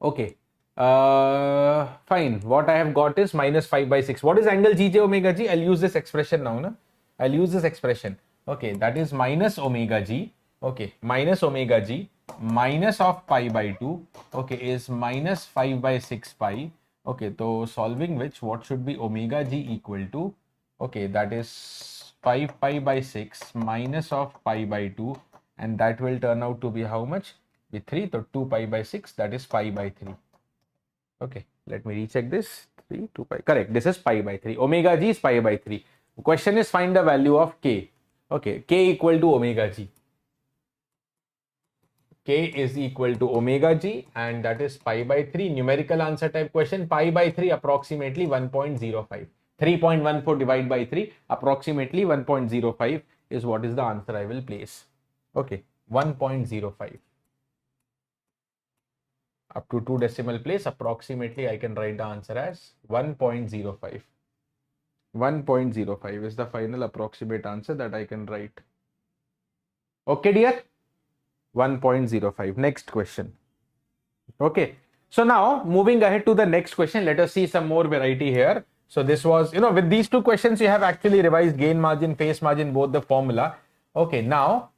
okay, fine. What I have got is minus 5 by 6. What is angle Gj omega G? I'll use this expression now. No? I'll use this expression. Okay, that is minus omega G. Okay, minus omega G minus of pi by 2. Okay, is minus 5 by 6 pi. Okay, so solving which, what should be omega G equal to? Okay, that is 5 pi by 6 minus of pi by 2 and that will turn out to be how much? Be 3, so 2 pi by 6, that is pi by 3. Okay, let me recheck this. 3, 2 pi. Correct. This is pi by 3. Omega g is pi by 3. The question is find the value of k. Okay, k equal to omega g. K is equal to omega g, and that is pi by 3. Numerical answer type question. Pi by 3 approximately 1.05. 3.14 divided by 3 approximately 1.05 is what is the answer I will place. Okay, 1.05. Up to 2 decimal place, approximately I can write the answer as 1.05. 1.05 is the final approximate answer that I can write. Okay, dear? 1.05. Next question. Okay. So now moving ahead to the next question, let us see some more variety here. So this was, with these two questions, you have actually revised gain margin, phase margin, both the formula. Okay. Now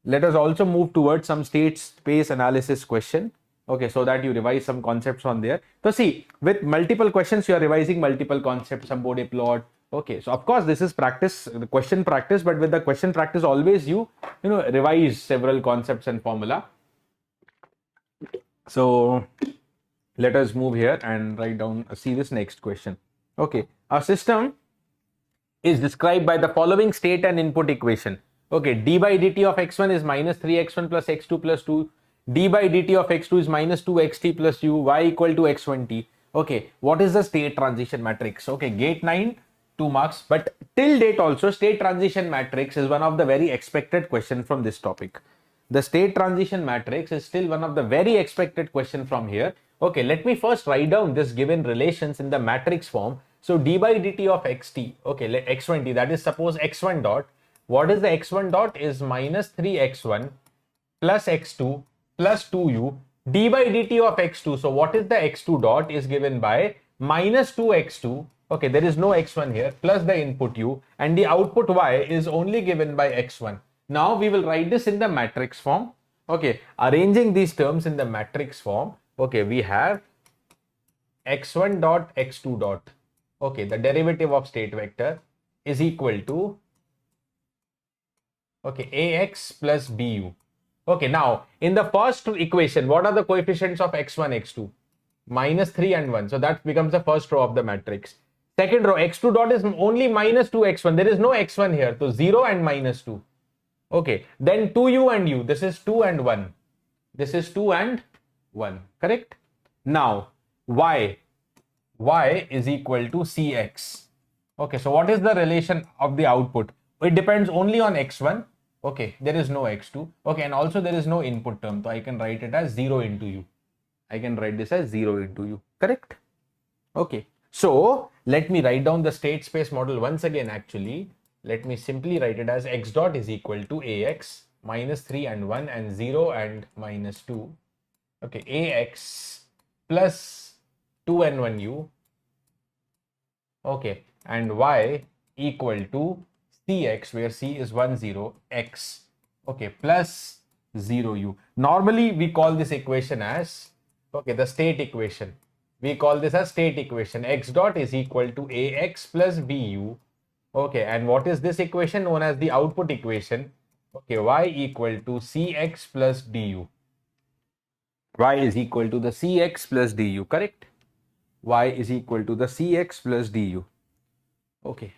let us also move towards some state space analysis question. Okay, so that you revise some concepts on there. So see, with multiple questions, you are revising multiple concepts, some Bode plot. Okay, so of course, this is practice, the question practice, but with the question practice, always you revise several concepts and formula. So let us move here and write down, see this next question. Okay, our system is described by the following state and input equation. Okay, d by dt of x1 is minus 3x1 plus x2 plus 2. D by dt of x2 is minus 2xt plus u, y equal to x1t. Okay, what is the state transition matrix? Okay, gate 9, 2 marks, but till date also state transition matrix is one of the very expected question from this topic. The state transition matrix is still one of the very expected question from here. Okay, let me first write down this given relations in the matrix form. So d by dt of xt, okay, let x1t, that is suppose x1 dot. What is the x1 dot? Is minus 3x1 plus x2 plus 2u d by dt of x2. So what is the x2 dot? Is given by minus 2x2. Okay, there is no x1 here, plus the input u, and the output y is only given by x1. Now we will write this in the matrix form. Okay, arranging these terms in the matrix form. Okay, we have x1 dot x2 dot. Okay, the derivative of state vector is equal to, okay, ax plus bu. Okay, now in the first equation, what are the coefficients of x1, x2? Minus 3 and 1. So that becomes the first row of the matrix. Second row, x2 dot is only minus 2x1. There is no x1 here. So 0 and minus 2. Okay, then 2u and u. This is 2 and 1. This is 2 and 1. Correct? Now, y is equal to cx. Okay, so what is the relation of the output? It depends only on x1. Okay, there is no x2. Okay, and also there is no input term. So I can write it as 0 into u. I can write this as 0 into u. Correct? Okay, so let me write down the state space model once again actually. Let me simply write it as x dot is equal to ax minus 3 and 1 and 0 and minus 2. Okay, ax plus 2 and 1 u. Okay, and y equal to cx, where c is 1 0 x. Okay, plus 0 u. Normally we call this equation as, okay, the state equation. We call this as state equation. X dot is equal to ax plus bu. Okay, and what is this equation? Known as the output equation. Okay, y equal to cx plus du. Y is equal to the cx plus du, correct? Y is equal to the cx plus du. Okay.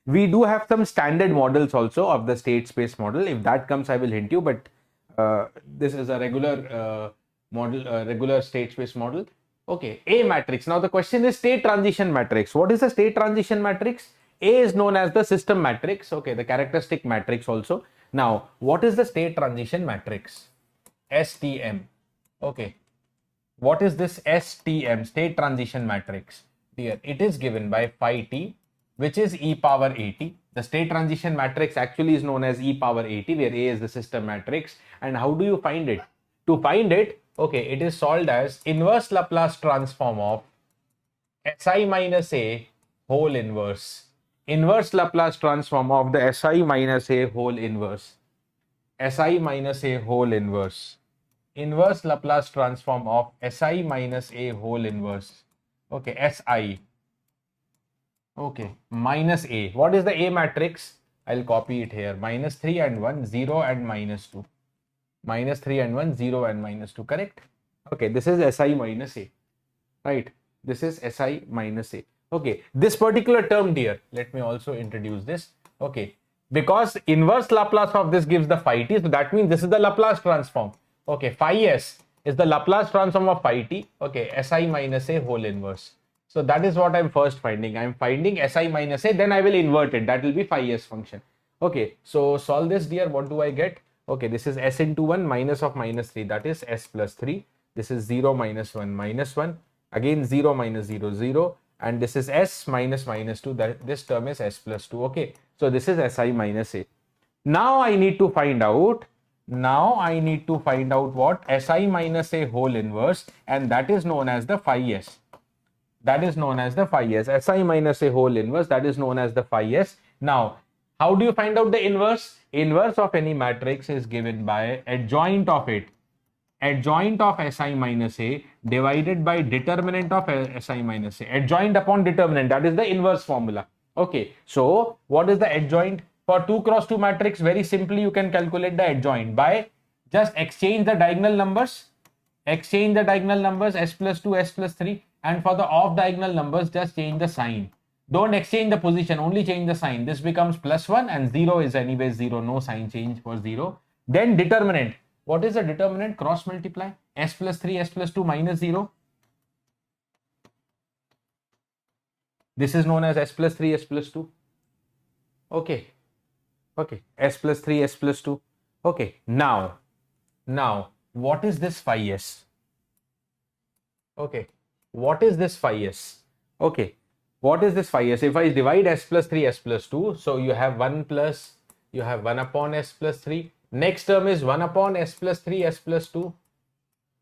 We do have some standard models also of the state space model. If that comes, I will hint you, but this is a regular model, regular state space model. Okay, A matrix. Now the question is state transition matrix. What is the state transition matrix? A is known as the system matrix. Okay, the characteristic matrix also. Now, what is the state transition matrix? STM. Okay. What is this STM, state transition matrix? Here, it is given by phi t, which is e power at. The state transition matrix actually is known as e power at, where A is the system matrix. And how do you find it? To find it, okay, it is solved as inverse Laplace transform of Si minus A whole inverse. Inverse Laplace transform of the Si minus A whole inverse. Si minus A whole inverse. Inverse Laplace transform of Si minus A whole inverse. Okay, Si. Okay, minus A. What is the A matrix? I'll copy it here. Minus 3 and 1, 0 and minus 2. minus 3 and 1, 0 and minus 2, correct? Okay, this is Si minus A, right? This is Si minus A. Okay, this particular term, dear, let me also introduce this. Okay, because inverse Laplace of this gives the phi t, so that means this is the Laplace transform. Okay, phi s is the Laplace transform of phi t. Okay, Si minus A whole inverse. So that is what I'm first finding. I'm finding Si minus A, then I will invert it. That will be phi s function. Okay, so solve this, dear. What do I get? Okay, this is s into 1 minus of minus 3, that is s plus 3. This is 0 minus 1 minus 1. Again 0 minus 0, 0. And this is s minus minus 2. That this term is s plus 2. Okay, so this is Si minus A. Now I need to find out. What Si minus A whole inverse, and that is known as the phi s. That is known as the phi s. Si minus A whole inverse, that is known as the phi s. Now, how do you find out the inverse? Inverse of any matrix is given by adjoint of it. Adjoint of Si minus A divided by determinant of Si minus A. Adjoint upon determinant, that is the inverse formula. Okay, so what is the adjoint? For 2 cross 2 matrix, very simply you can calculate the adjoint by just exchange the diagonal numbers. Exchange the diagonal numbers, s plus 2, s plus 3, and for the off diagonal numbers, just change the sign. Don't exchange the position, only change the sign. This becomes plus 1 and 0 is anyway 0, no sign change for 0. Then determinant. What is the determinant? Cross multiply. S plus 3, s plus 2 minus 0. This is known as s plus 3, s plus 2. Okay. Okay. S plus 3, s plus 2. Okay. Now, what is this phi s? Okay. What is this phi s? Okay. What is this phi s? If I divide s plus 3, s plus 2, so you have 1 upon s plus 3. Next term is 1 upon s plus 3, s plus 2.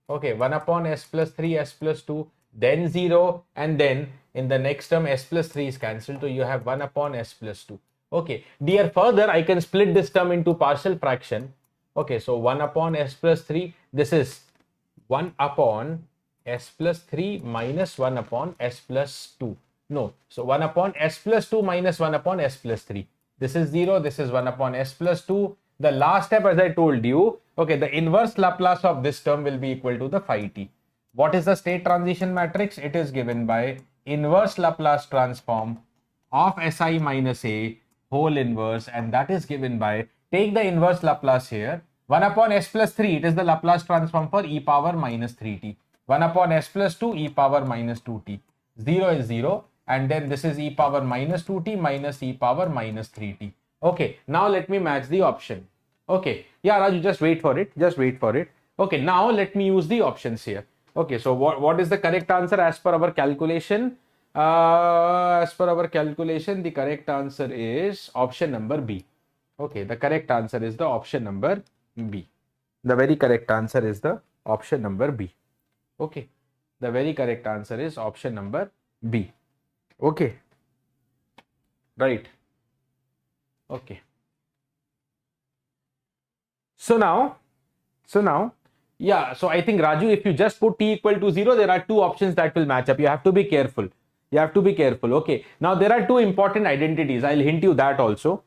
Okay, 1 upon s plus 3, s plus 2, then 0, and then in the next term s plus 3 is cancelled, so you have 1 upon s plus 2. Okay, dear, further I can split this term into partial fraction. Okay, so 1 upon s plus 3, this is 1 upon s plus 3 minus 1 upon s plus 2. No, so 1 upon s plus 2 minus 1 upon s plus 3. This is 0, this is 1 upon s plus 2. The last step, as I told you, okay, the inverse Laplace of this term will be equal to the phi t. What is the state transition matrix? It is given by inverse Laplace transform of Si minus A whole inverse, and that is given by, take the inverse Laplace here, 1 upon s plus 3, it is the Laplace transform for e power minus 3t. 1 upon s plus 2, e power minus 2t. 0 is 0, and then this is e power minus 2t minus e power minus 3t. Okay, now let me match the option. Okay, yeah, Raju, just wait for it. Okay, now let me use the options here. Okay, so what is the correct answer as per our calculation? The correct answer is option number B. Okay, the correct answer is the option number B. The very correct answer is the option number B. Okay, the very correct answer is option number B. Okay, right. Okay. So now, yeah, so I think, Raju, if you just put t equal to 0, there are two options that will match up. You have to be careful. Okay. Now, there are two important identities. I'll hint you that also.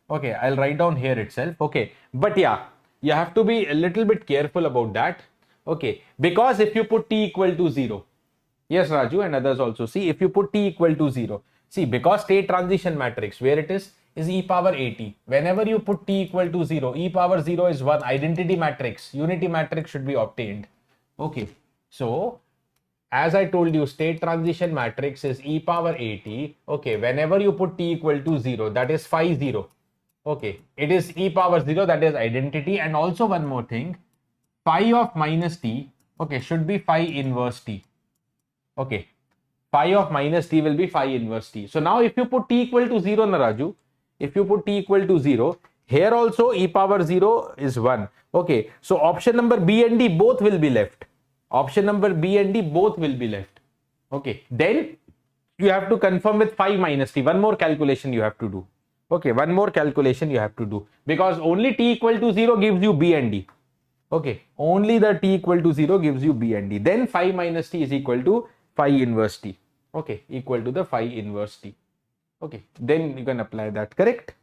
Okay, I'll write down here itself. Okay. But yeah, you have to be a little bit careful about that. Okay. Because if you put t equal to 0, yes, Raju, and others also, see, if you put t equal to 0, see, because state transition matrix, where it is e power at. Whenever you put t equal to 0, e power 0 is 1. Identity matrix, unity matrix should be obtained. Okay, so as I told you, state transition matrix is e power at. Okay, whenever you put t equal to 0, that is phi 0. Okay, it is e power 0, that is identity. And also one more thing, phi of minus t, okay, should be phi inverse t. Okay, phi of minus t will be phi inverse t. So now if you put t equal to 0, Naraju, if you put t equal to 0, here also e power 0 is 1. Okay, so option number B and D both will be left. Okay, then you have to confirm with phi minus t. One more calculation you have to do. Okay, because only t equal to 0 gives you B and D. Okay, only the t equal to 0 gives you B and D. Then phi minus t is equal to phi inverse t. Okay, equal to the phi inverse t. Okay, then you can apply that, correct?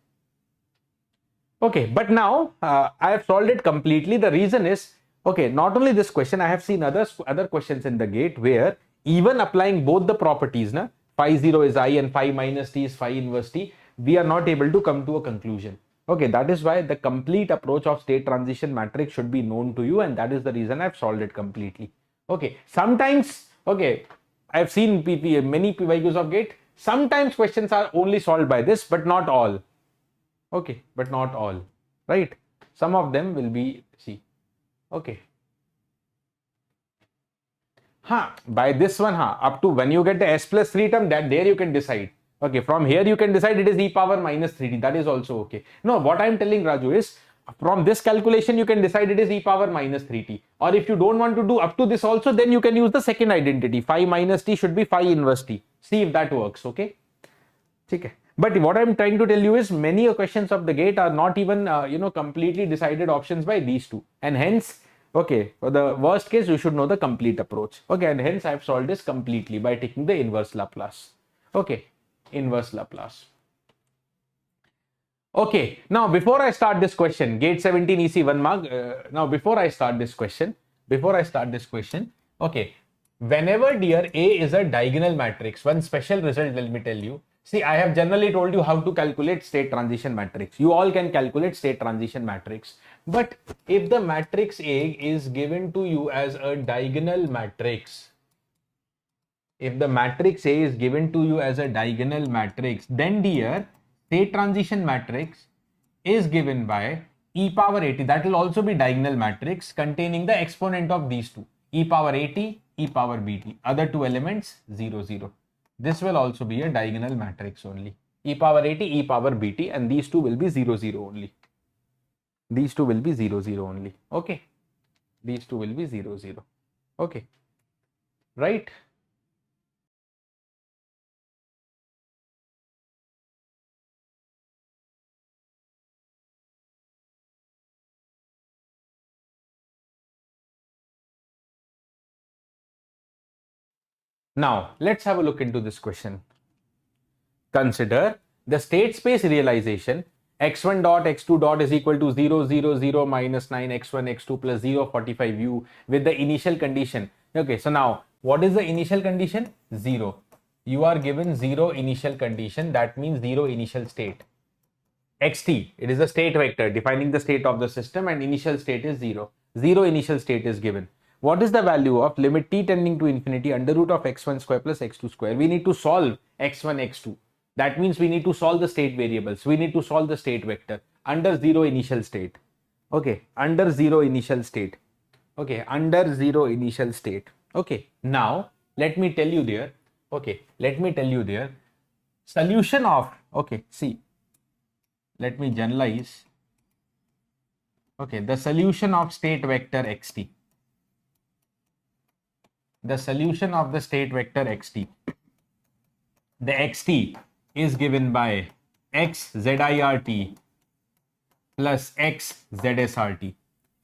Okay, but now I have solved it completely. The reason is, okay, not only this question, I have seen other questions in the gate where even applying both the properties, na, phi 0 is I and phi minus t is phi inverse t, we are not able to come to a conclusion. Okay, that is why the complete approach of state transition matrix should be known to you, and that is the reason I've solved it completely. Okay, sometimes, okay, I've seen many PYQs of gate. Sometimes questions are only solved by this, but not all. Okay, but not all, right? Some of them will be, see, okay. By this one, up to when you get the s plus 3 term, that there you can decide. Okay, from here you can decide it is e power minus 3t. That is also okay. No, what I am telling Raju is, from this calculation you can decide it is e power minus 3t. Or if you don't want to do up to this also, then you can use the second identity. Phi minus t should be phi inverse t. See if that works, okay? Okay. But what I'm trying to tell you is many questions of the gate are not even completely decided options by these two, and hence, okay, for the worst case you should know the complete approach. Okay, and hence I've solved this completely by taking the inverse Laplace. Okay, inverse Laplace. Okay, now before I start this question, gate 17 EC 1 mark. Now before I start this question, okay, whenever dear A is a diagonal matrix, one special result, let me tell you. See, I have generally told you how to calculate state transition matrix. You all can calculate state transition matrix. But if the matrix A is given to you as a diagonal matrix, if the matrix A is given to you as a diagonal matrix, then dear, state transition matrix is given by e power at. That will also be diagonal matrix containing the exponent of these two, e power at, e power bt. Other two elements 0, 0. This will also be a diagonal matrix only. E power at, e power bt, and these two will be 0, 0 only. These two will be 0, 0 only. Okay. These two will be 0, 0. Okay. Right. Now, let's have a look into this question. Consider the state space realization x1 dot x2 dot is equal to 0, 0, 0 minus 9 x1 x2 plus 0 45 u with the initial condition. Okay, so now what is the initial condition? 0. You are given 0 initial condition, that means 0 initial state. Xt, it is a state vector defining the state of the system, and initial state is 0. 0 initial state is given. What is the value of limit t tending to infinity under root of x1 square plus x2 square? We need to solve x1, x2. That means we need to solve the state variables. We need to solve the state vector under 0 initial state. Okay, under 0 initial state. Okay, under 0 initial state. Okay, now let me tell you there. Okay, let me tell you there. Solution of, okay, see, let me generalize. Okay, the solution of state vector xt. The solution of the state vector xt. The xt is given by x zirt plus x zsrt.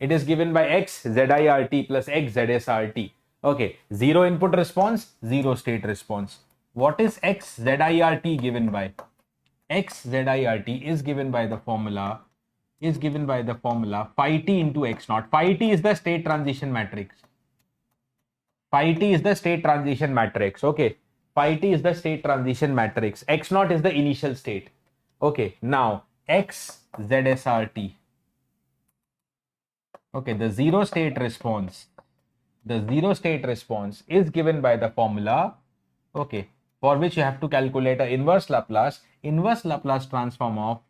It is given by x zirt plus x zsrt. Okay, 0 input response, 0 state response. What is x zirt given by? X zirt is given by the formula phi t into x naught. Phi t is the state transition matrix. Phi t is the state transition matrix. Okay, phi t is the state transition matrix. X naught is the initial state. Okay, now x zsrt. Okay, the zero state response is given by the formula, okay, for which you have to calculate an inverse Laplace transform of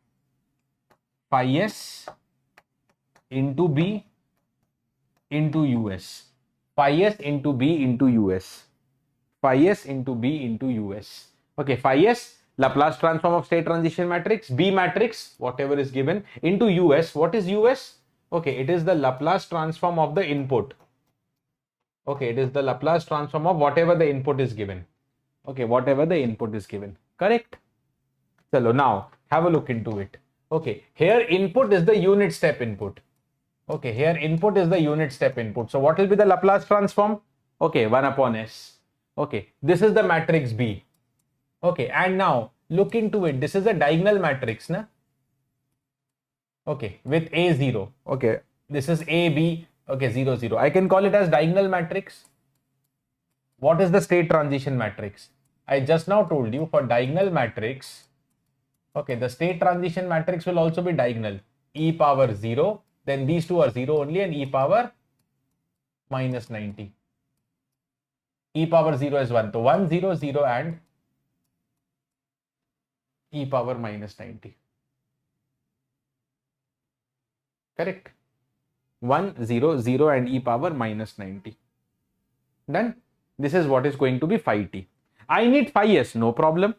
phi s into b into us. Phi s into b into us. Phi s into b into us. Okay, phi s, Laplace transform of state transition matrix, b matrix, whatever is given, into us. What is us? Okay, it is the Laplace transform of the input. Okay, it is the Laplace transform of whatever the input is given. Okay, whatever the input is given. Correct? So now have a look into it. Okay, here input is the unit step input. Okay, here input is the unit step input. So what will be the Laplace transform? Okay, 1 upon s. Okay, this is the matrix B. Okay, and now look into it. This is a diagonal matrix, na? Okay, with A 0. Okay, this is A, B. Okay, 0, 0. I can call it as diagonal matrix. What is the state transition matrix? I just now told you for diagonal matrix. Okay, the state transition matrix will also be diagonal. E power 0. Then these two are 0 only, and e power minus 90. E power 0 is 1. So 1, 0, 0 and e power minus 90. Correct? 1, 0, 0 and e power minus 90. Done? This is what is going to be phi t. I need phi s, no problem.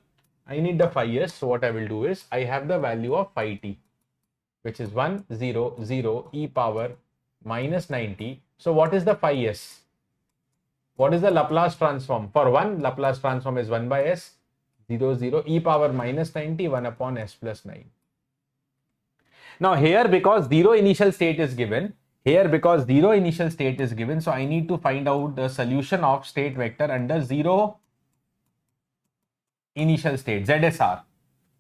I need the phi s. So what I will do is I have the value of phi t, which is 1, 0, 0 e power minus 90. So what is the phi s? What is the Laplace transform? For 1, Laplace transform is 1 by s, 0, 0 e power minus 90, 1 upon s plus 9. Now here, because 0 initial state is given, so I need to find out the solution of state vector under 0 initial state, ZSR.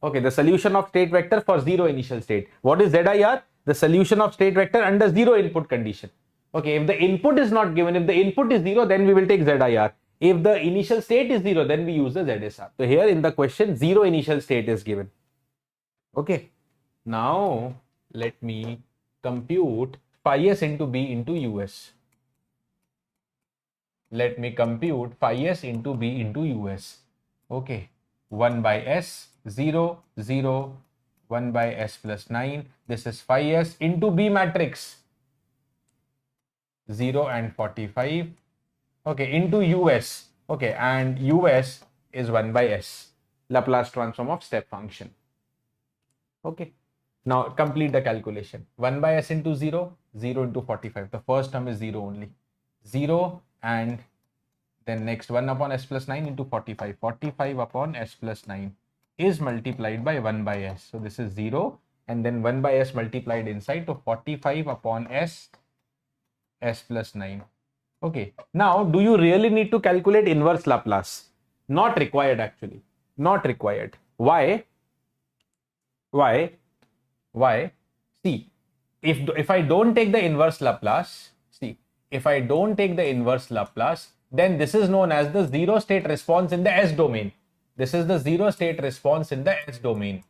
Okay, the solution of state vector for 0 initial state. What is ZIR? The solution of state vector under 0 input condition. Okay, if the input is not given, if the input is 0, then we will take ZIR. If the initial state is 0, then we use the ZSR. So here in the question, 0 initial state is given. Okay, now let me compute phi s into b into us. Let me compute phi s into b into us. Okay, 1 by s, 0, 0, 1 by s plus 9. This is phi s into b matrix. 0 and 45. Okay, into us. Okay, and us is 1 by s. Laplace transform of step function. Okay. Now complete the calculation. 1 by s into 0, 0 into 45. The first term is 0 only. 0 and then next 1 upon s plus 9 into 45. 45 upon s plus 9 is multiplied by 1 by s. So this is 0 and then 1 by s multiplied inside to 45 upon s plus 9. Okay. Now, do you really need to calculate inverse Laplace? Not required actually. Not required. Why? Why? Why? See, if I don't take the inverse Laplace, then this is known as the zero state response in the S domain. This is the zero state response in the S domain.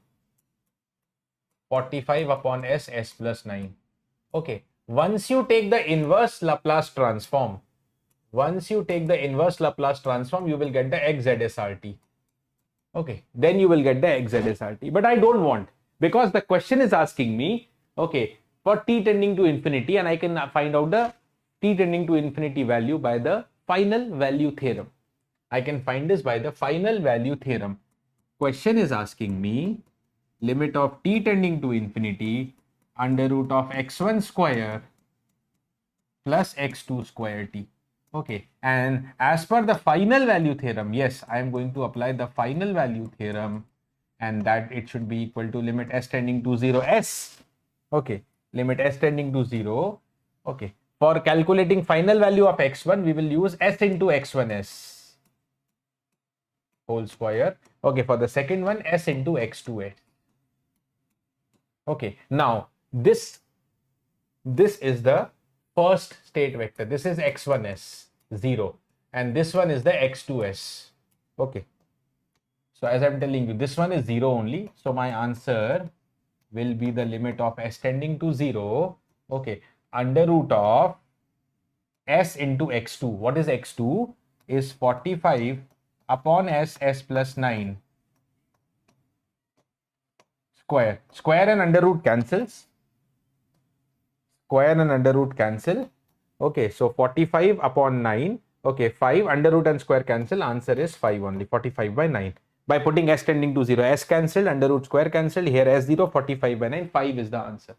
45 upon s plus 9. Okay. Once you take the inverse Laplace transform, you will get the XZSRT. Okay. Then you will get the XZSRT. But I don't want, because the question is asking me, okay, for t tending to infinity, and I can find out the t tending to infinity value by the final value theorem. I can find this by the final value theorem. Question is asking me limit of t tending to infinity under root of x1 square plus x2 square t. Okay, and as per the final value theorem, yes, I am going to apply the final value theorem, and that it should be equal to limit s tending to 0 s. Okay, limit s tending to 0. Okay, for calculating final value of x1, we will use s into x1s whole square. Okay, for the second one, s into x2s. Okay, now this is the first state vector. This is x1s, 0, and this one is the x2s. Okay, so as I'm telling you, this one is 0 only. So my answer will be the limit of s tending to 0. Okay, under root of s into x2. What is x2? Is 45 upon s plus 9 square. Square and under root cancels. Square and under root cancel. Okay, so 45 upon 9. Okay, 5 under root and square cancel. Answer is 5 only. 45 by 9. By putting s tending to 0, s cancelled, under root square cancelled. Here s0, 45 by 9. 5 is the answer.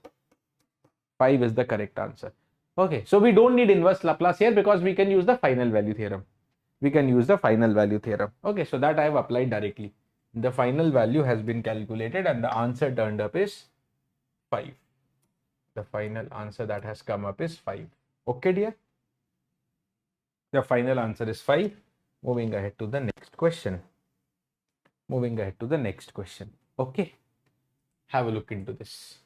5 is the correct answer. Okay, so we don't need inverse Laplace here because we can use the final value theorem. Okay, so that I have applied directly. The final value has been calculated and the answer turned up is 5. The final answer that has come up is 5. Okay, dear? The final answer is 5. Moving ahead to the next question. Okay. Have a look into this.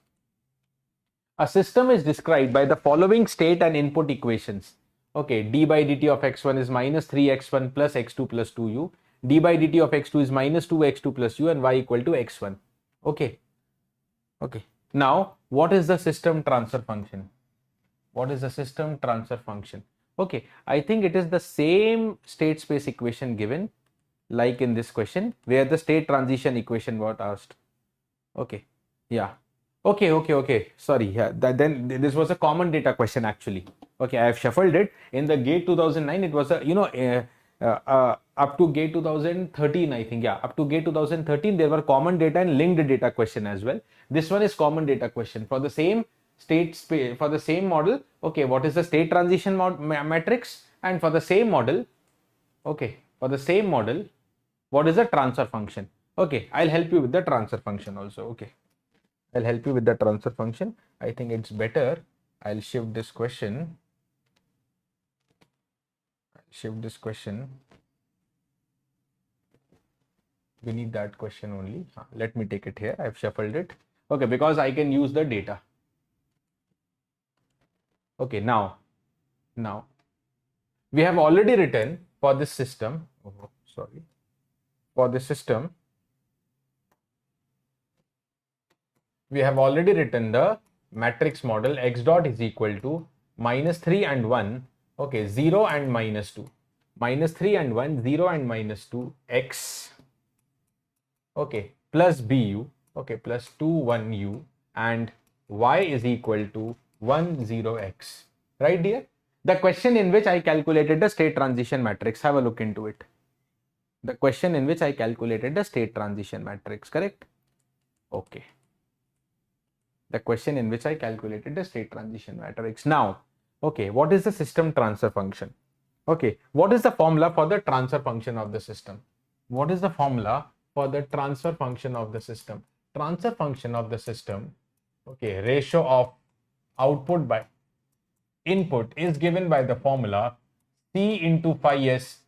A system is described by the following state and input equations. Okay, d by dt of x1 is minus 3x1 plus x2 plus 2u. D by dt of x2 is minus 2x2 plus u, and y equal to x1. Okay. Okay. Now, what is the system transfer function? What is the system transfer function? Okay, I think it is the same state space equation given like in this question where the state transition equation was asked. Okay, yeah. Okay. Sorry, yeah. Then this was a common data question actually. Okay, I have shuffled it. In the GATE 2009, it was a up to GATE 2013, I think. Yeah, up to GATE 2013, there were common data and linked data question as well. This one is common data question for the same state space for the same model. Okay, what is the state transition matrix? And for the same model, okay, for the same model, what is the transfer function? Okay, I'll help you with the transfer function also. Okay, I'll help you with the transfer function. I think it's better. I'll shift this question. Beneath that question only. Let me take it here. I've shuffled it. Okay, because I can use the data. Okay, now we have already written for this system. For this system, we have already written the matrix model x dot is equal to minus 3 and 1. Okay, 0 and minus 2. Minus 3 and 1, 0 and minus 2, x. Okay, plus bu. Okay, plus 2, 1u, and y is equal to 1, 0, x. Right, dear? The question in which I calculated the state transition matrix, have a look into it. The question in which I calculated the state transition matrix, correct? Okay. The question in which I calculated the state transition matrix. Now, okay, what is the system transfer function? Okay, what is the formula for the transfer function of the system? What is the formula for the transfer function of the system? Transfer function of the system, okay, ratio of output by input is given by the formula C into phi s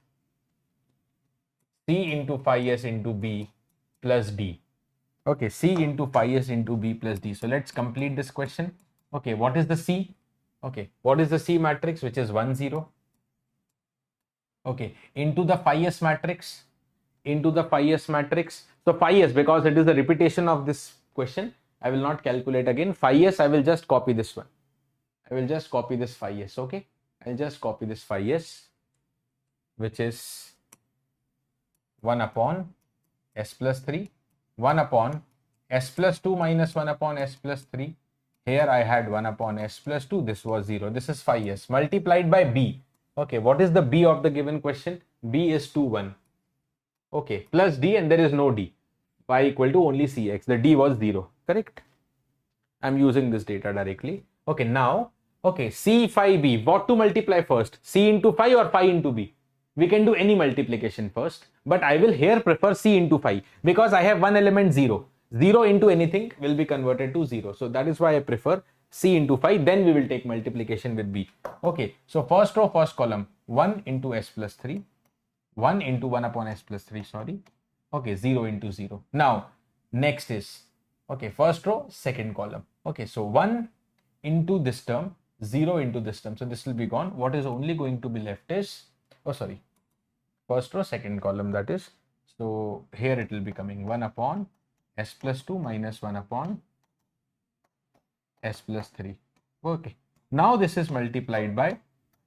into B plus D. Okay, C into phi s into B plus D. So let's complete this question. Okay, what is the C? Okay, what is the C matrix, which is 1, 0? Okay, into the phi s matrix. So phi s, because it is the repetition of this question, I will not calculate again. Phi s, I will just copy this one. I will just copy this phi s. Okay, I'll just copy this phi s, which is 1 upon s plus 3, 1 upon s plus 2 minus 1 upon s plus 3. Here I had 1 upon s plus 2. This was 0. This is phi s multiplied by b. Okay, what is the b of the given question? B is 2, 1. Okay, plus d, and there is no d. Y equal to only cx. The d was 0. Correct? I'm using this data directly. Okay, now, okay, c phi b. What to multiply first? C into phi or phi into b? We can do any multiplication first, but I will here prefer c into phi because I have one element 0. 0 into anything will be converted to 0. So that is why I prefer c into phi. Then we will take multiplication with b. Okay, so first row, first column, 1 into s plus 3. 1 into 1 upon s plus 3, sorry. Okay, 0 into 0. Now, next is, okay, first row, second column. Okay, so 1 into this term, 0 into this term. So this will be gone. What is only going to be left is, oh, sorry, first row, second column, that is. So here it will be coming 1 upon s plus 2 minus 1 upon s plus 3. Okay, now this is multiplied by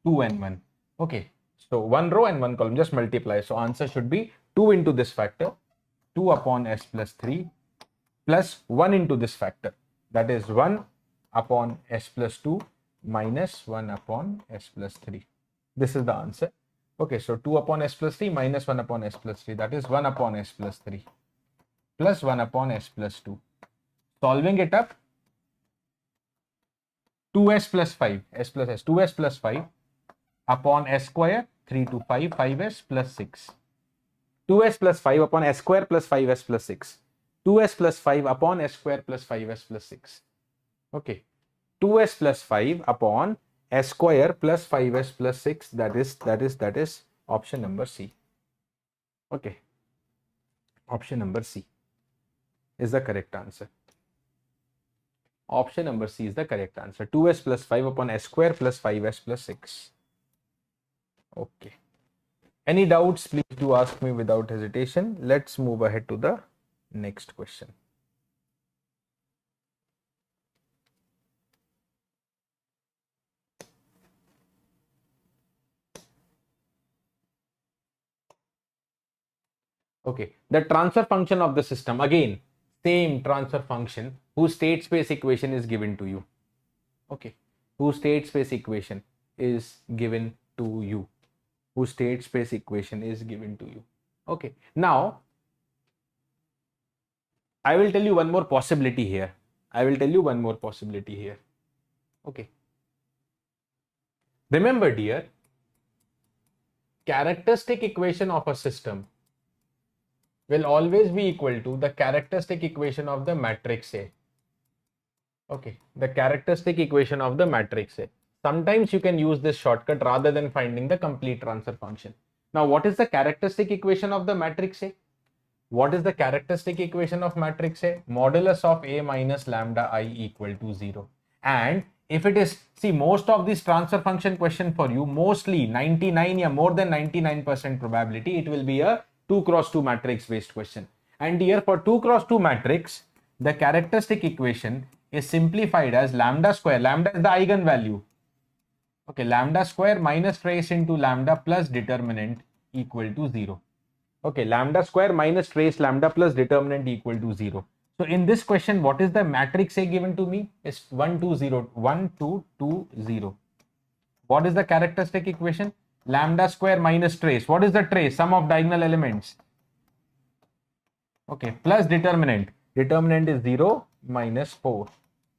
2 and 1. Okay, so one row and one column, just multiply. So answer should be 2 into this factor, 2 upon s plus 3 plus 1 into this factor, that is 1 upon s plus 2 minus 1 upon s plus 3. This is the answer. Okay, so 2 upon s plus 3 minus 1 upon s plus 3, that is 1 upon s plus 3 plus 1 upon s plus 2. Solving it up, 2s plus 5, s plus s, 2s plus 5 upon s square, 3 to 5, 5s plus 6. 2s plus 5 upon s square plus 5s plus 6. 2s plus 5 upon s square plus 5s plus 6. Okay, 2s plus 5 upon s square plus 5s plus 6, that is option number C. Okay, option number C is the correct answer. Option number C is the correct answer. 2s plus 5 upon s square plus 5s plus 6. Okay. Any doubts, please do ask me without hesitation. Let's move ahead to the next question. Okay, the transfer function of the system, again, same transfer function whose state space equation is given to you. Okay, whose state space equation is given to you. Whose state space equation is given to you. Okay, now I will tell you one more possibility here. Okay. Remember, dear, characteristic equation of a system will always be equal to the characteristic equation of the matrix A. Okay, the characteristic equation of the matrix A. Sometimes you can use this shortcut rather than finding the complete transfer function. Now, what is the characteristic equation of the matrix A? What is the characteristic equation of matrix A? Modulus of A minus lambda I equal to 0. And if it is, see, most of these transfer function question for you, mostly 99 or more than 99% probability, it will be a 2 cross 2 matrix based question. And here for 2 cross 2 matrix, the characteristic equation is simplified as lambda square. Lambda is the eigenvalue. Okay, lambda square minus trace into lambda plus determinant equal to 0. Okay, lambda square minus trace lambda plus determinant equal to 0. So in this question, what is the matrix A given to me? Is 1, 2, 0, 1, 2, 2, 0. What is the characteristic equation? Lambda square minus trace. What is the trace? Sum of diagonal elements. Okay, plus determinant. Determinant is 0 minus 4.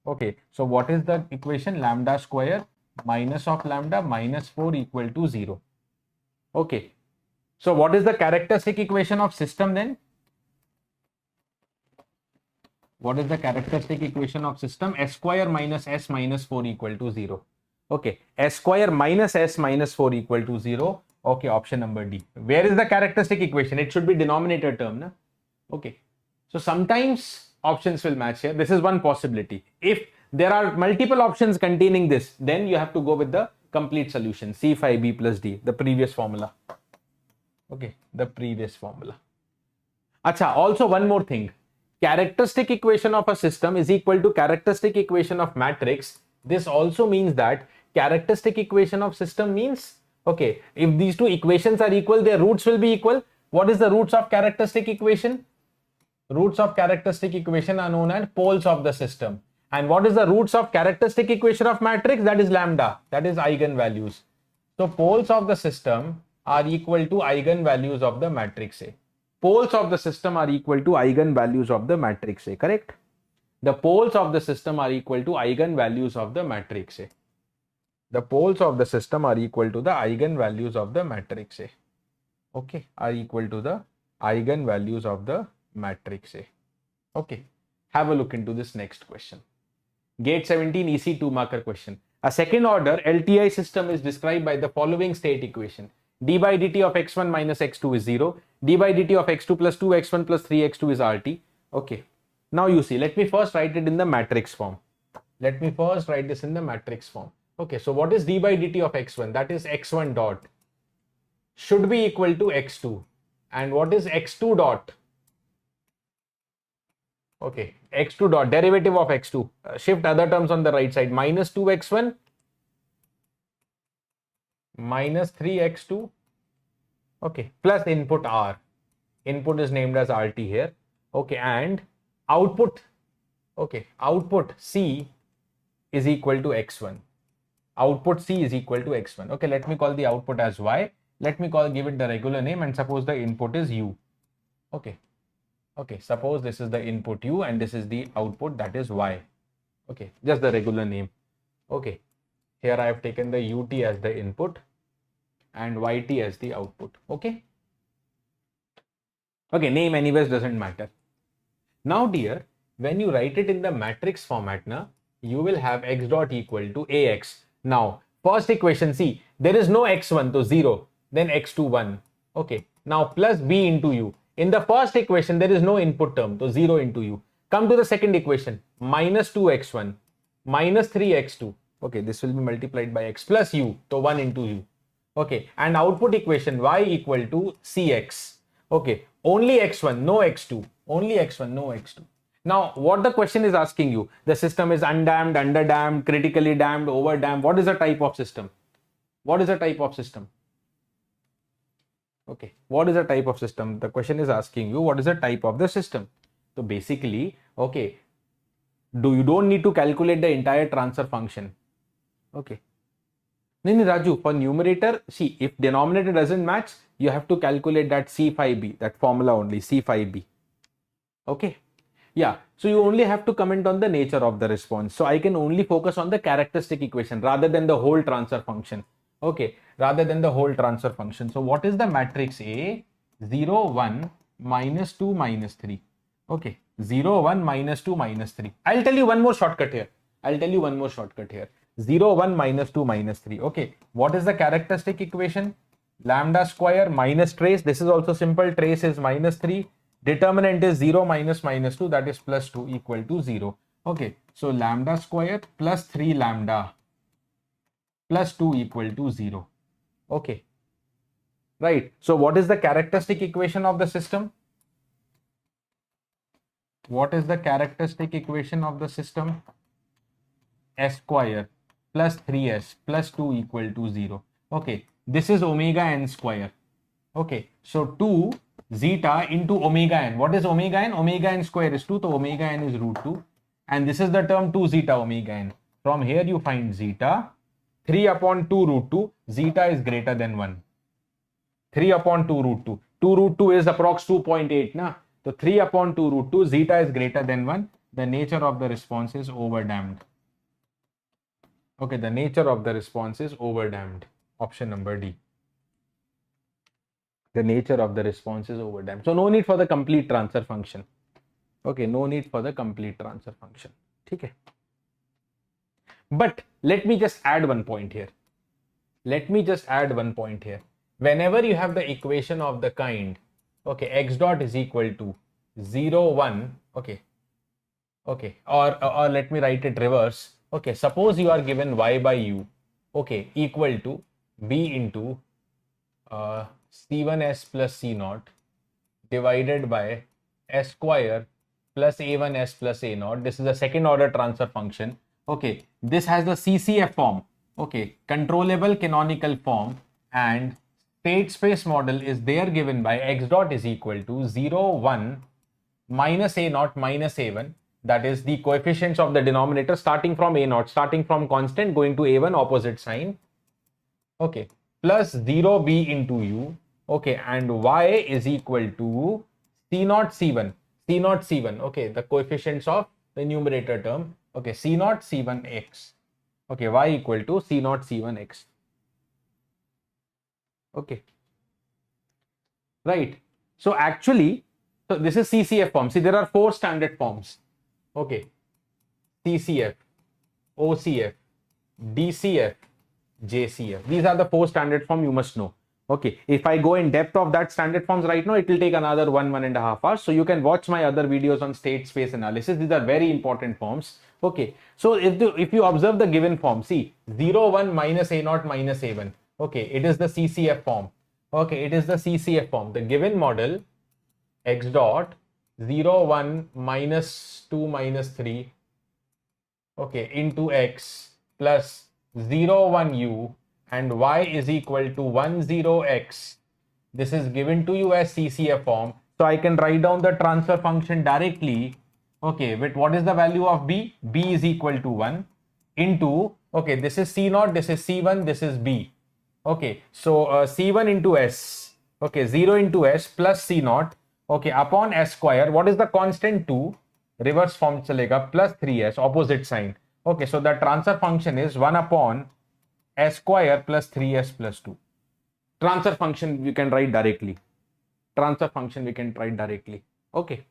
Okay, so what is the equation? Lambda square minus of lambda minus 4 equal to 0. Okay. So what is the characteristic equation of system then? What is the characteristic equation of system? S square minus S minus 4 equal to 0. Okay, S square minus S minus 4 equal to 0. Okay, option number D. Where is the characteristic equation? It should be denominator term, na? Okay, so sometimes options will match here. This is one possibility. If there are multiple options containing this, then you have to go with the complete solution. C5B plus D, the previous formula. Okay, the previous formula. Acha, also one more thing. Characteristic equation of a system is equal to characteristic equation of matrix. This also means that characteristic equation of system means, okay, if these two equations are equal, their roots will be equal. What is the roots of characteristic equation? Roots of characteristic equation are known as poles of the system. And what is the roots of characteristic equation of matrix? That is lambda, that is eigenvalues. So poles of the system are equal to eigenvalues of the matrix A. Poles of the system are equal to eigenvalues of the matrix A, correct? The poles of the system are equal to eigenvalues of the matrix A. The poles of the system are equal to the eigenvalues of the matrix A. Okay, are equal to the eigenvalues of the matrix A. Okay, have a look into this next question. Gate 17 EC 2 marker question. A second order LTI system is described by the following state equation. D by dt of x1 minus x2 is 0. D by dt of x2 plus 2x1 plus 3x2 is RT. Okay. Now you see, let me first write it in the matrix form. Let me first write this in the matrix form. Okay, so what is d by dt of x1? That is x1 dot should be equal to x2. And what is x2 dot? Okay, x2 dot, derivative of x2. Shift other terms on the right side. Minus 2x1 minus 3x2, okay, plus input R. Input is named as RT here. Okay, and output, okay, output C is equal to x1. Output C is equal to x1. Okay, let me call the output as Y. Let me give it the regular name, and suppose the input is U. Okay, okay, suppose this is the input U and this is the output, that is Y. Okay, just the regular name. Okay, here I have taken the UT as the input and YT as the output. Okay. Okay, name anyways doesn't matter. Now dear, when you write it in the matrix format, you will have x dot equal to AX. Now, first equation, see, there is no x1, so 0, then x2, 1. Okay, now plus B into U. In the first equation, there is no input term, so 0 into U. Come to the second equation, minus 2x1 minus 3x2. Okay, this will be multiplied by x plus u, so 1 into u. Okay, and output equation y equal to cx. Okay, only x1, no x2, only x1, no x2. Now, what the question is asking you, the system is undamped, underdamped, critically damped, overdamped. What is the type of system? What is the type of system? Okay, what is the type of system? The question is asking you, what is the type of the system? So basically, okay, you don't need to calculate the entire transfer function. Okay. No, Raju, for numerator, see, if denominator doesn't match, you have to calculate that C5b, that formula only, C5b. Okay. Yeah, so you only have to comment on the nature of the response. So I can only focus on the characteristic equation rather than the whole transfer function. Okay, rather than the whole transfer function. So what is the matrix A? 0, 1, minus 2, minus 3. Okay, 0, 1, minus 2, minus 3. I'll tell you one more shortcut here. 0, 1, minus 2, minus 3. Okay, what is the characteristic equation? Lambda square minus trace. This is also simple. Trace is minus 3. Determinant is 0 minus minus 2, that is plus 2 equal to 0. Okay, so lambda square plus 3 lambda plus 2 equal to 0. Okay, right. So what is the characteristic equation of the system? What is the characteristic equation of the system? S square plus 3s plus 2 equal to 0. Okay, this is omega n square. Okay, so 2 zeta into omega n. What is omega n? Omega n square is 2, so omega n is root 2. And this is the term 2 zeta omega n. From here you find zeta. 3 upon 2 root 2, zeta is greater than 1. 3 upon 2 root 2. 2 root 2 is approx 2.8. Na? So 3 upon 2 root 2, zeta is greater than 1. The nature of the response is overdamped. Okay, the nature of the response is overdamped. Option number D. The nature of the response is overdamped. So no need for the complete transfer function. Okay, no need for the complete transfer function. Okay. But let me just add one point here. Whenever you have the equation of the kind, okay, x dot is equal to 0, 1, okay, or let me write it reverse. Okay, suppose you are given y by u, okay, equal to b into c1s plus c0 divided by s square plus a1s plus a0. This is a second order transfer function. Okay, this has the CCF form. Okay, controllable canonical form, and state space model is there given by x dot is equal to 0, 1 minus a0 minus a1. That is the coefficients of the denominator starting from a0, starting from constant going to a1 opposite sign. Okay, plus 0b into u. Okay, and y is equal to c0 c1. c0 c1. Okay, the coefficients of the numerator term. Okay, c0 c1x. Okay, y equal to c0 c1x. Okay, right. So actually, so this is CCF form. See, there are 4 standard forms. Okay, CCF, OCF, DCF, JCF. These are the 4 standard form you must know. Okay, if I go in depth of that standard forms right now, it will take another 1.5 hours. So you can watch my other videos on state space analysis. These are very important forms. Okay, so if you observe the given form, see 0, 1 minus a0 minus a1. Okay, it is the CCF form. Okay, it is the CCF form. The given model x dot 0, 1 minus 2 minus 3. Okay, into x plus 0, 1 u and y is equal to 1, 0 x. This is given to you as CCF form. So I can write down the transfer function directly. Okay, with what is the value of b? B is equal to 1 into, okay, this is C0, this is C1, this is b. Okay, so C1 into S, okay, 0 into S plus C0, okay, upon S square. What is the constant? 2, reverse form chalega, plus 3S, opposite sign. Okay, so the transfer function is 1 upon S square plus 3S plus 2. Transfer function we can write directly. Okay.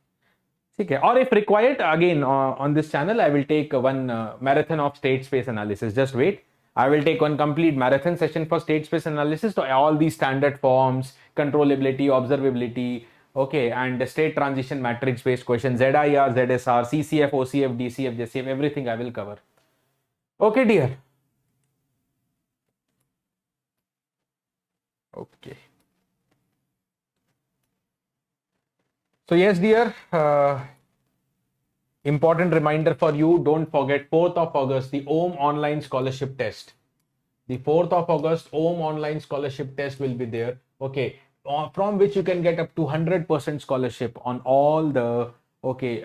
Okay. Or if required, again on this channel, I will take one marathon of state space analysis. Just wait. I will take one complete marathon session for state space analysis. So all these standard forms, controllability, observability, Okay, and the state transition matrix based question, ZIR, ZSR, CCF, OCF, DCF, JCF, everything I will cover. Okay, dear. Okay. So yes, dear, important reminder for you, don't forget 4th of August, the OHM online scholarship test. The 4th of August, OHM online scholarship test will be there. Okay, from which you can get up to 100% scholarship on all the, okay,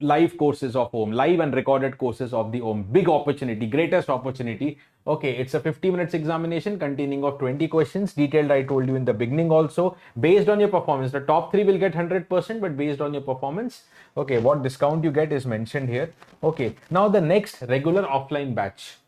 live courses of OHM, live and recorded courses of the OHM. Big opportunity, greatest opportunity. Okay, it's a 50 minutes examination containing of 20 questions. Detailed, I told you in the beginning also. Based on your performance, the top 3 will get 100%, but based on your performance, okay, what discount you get is mentioned here. Okay, now the next regular offline batch.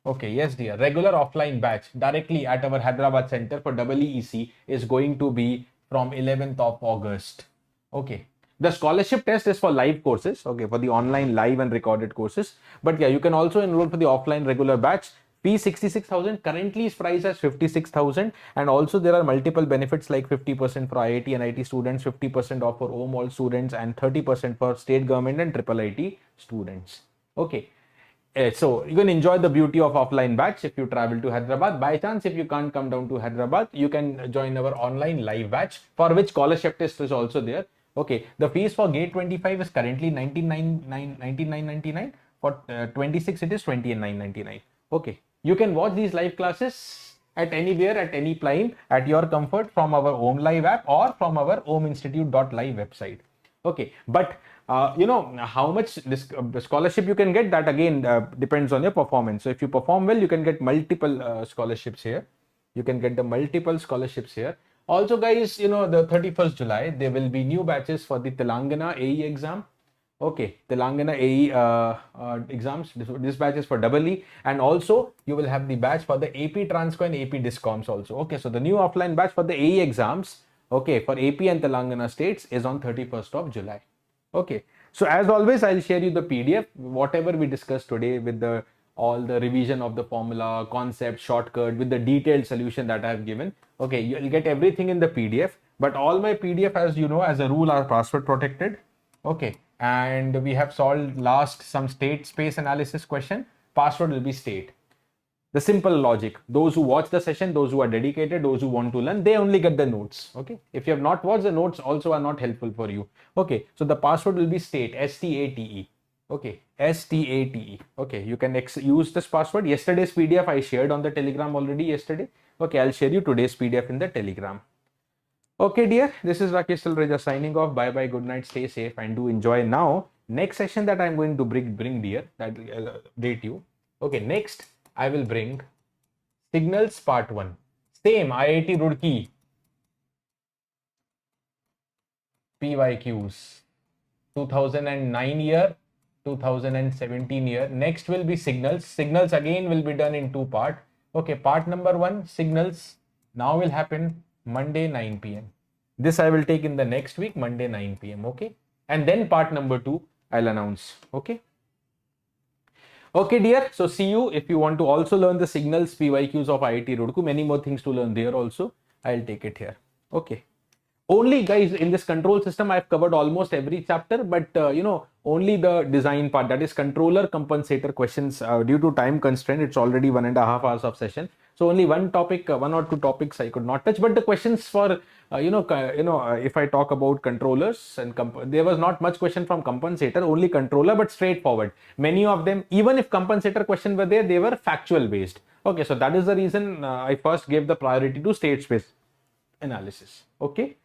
Okay, yes, dear. Regular offline batch directly at our Hyderabad center for EEC is going to be from 11th of August. Okay. The scholarship test is for live courses, okay, for the online live and recorded courses. But yeah, you can also enroll for the offline regular batch. Fee 66,000, currently is priced as 56,000, and also there are multiple benefits like 50% for IIT and IT students, 50% off for OHM all students, and 30% for state government and triple IT students. Okay. So you can enjoy the beauty of offline batch if you travel to Hyderabad. By chance, if you can't come down to Hyderabad, you can join our online live batch, for which scholarship test is also there. Okay, the fees for gate 25 is currently 99.99. For 26 it is 29.99. Okay, you can watch these live classes at anywhere, at any time, at your comfort, from our OHM live app or from our ohminstitute.live website. Okay, but how much this scholarship you can get, that again depends on your performance. So if you perform well, you can get multiple scholarships here. You can get the multiple scholarships here. Also, guys, the 31st July, there will be new batches for the Telangana AE exam. Okay, Telangana AE exams. This batch is for EE, and also you will have the batch for the AP Transco and AP Discoms also. Okay, so the new offline batch for the AE exams, okay, for AP and Telangana states is on 31st of July. Okay, so as always, I'll share you the PDF, whatever we discussed today with all the revision of the formula, concept, shortcut, with the detailed solution that I have given. Okay, you'll get everything in the PDF, but all my PDF, as you know, as a rule, are password protected. Okay, and we have solved some state space analysis question. Password will be state. The simple logic. Those who watch the session, those who are dedicated, those who want to learn, they only get the notes. Okay. If you have not watched, the notes also are not helpful for you. Okay. So the password will be state, STATE. Okay. STATE. Okay. You can use this password. Yesterday's PDF I shared on the Telegram already yesterday. Okay. I'll share you today's PDF in the Telegram. Okay, dear. This is Rakesh Talreja signing off. Bye bye. Good night. Stay safe and do enjoy. Now, next session that I'm going to bring dear, that will update you. Okay. Next, I will bring signals part 1. Same IIT Roorkee. PYQs. 2009 year, 2017 year. Next will be signals. Signals again will be done in 2 parts. Okay, part number 1, signals, now will happen Monday 9 p.m. This I will take in the next week, Monday 9 p.m. Okay, and then part number 2 I'll announce. Okay. Okay, dear. So see you. If you want to also learn the signals PYQs of IIT Roorkee, many more things to learn there also, I'll take it here. Okay. Only, guys, in this control system, I've covered almost every chapter, but only the design part, that is controller compensator questions, due to time constraint, it's already 1.5 hours of session. So only one topic, 1 or 2 topics I could not touch, but the questions for, if I talk about controllers and there was not much question from compensator, only controller, but straightforward. Many of them, even if compensator question were there, they were factual based. Okay, so that is the reason I first gave the priority to state space analysis. Okay.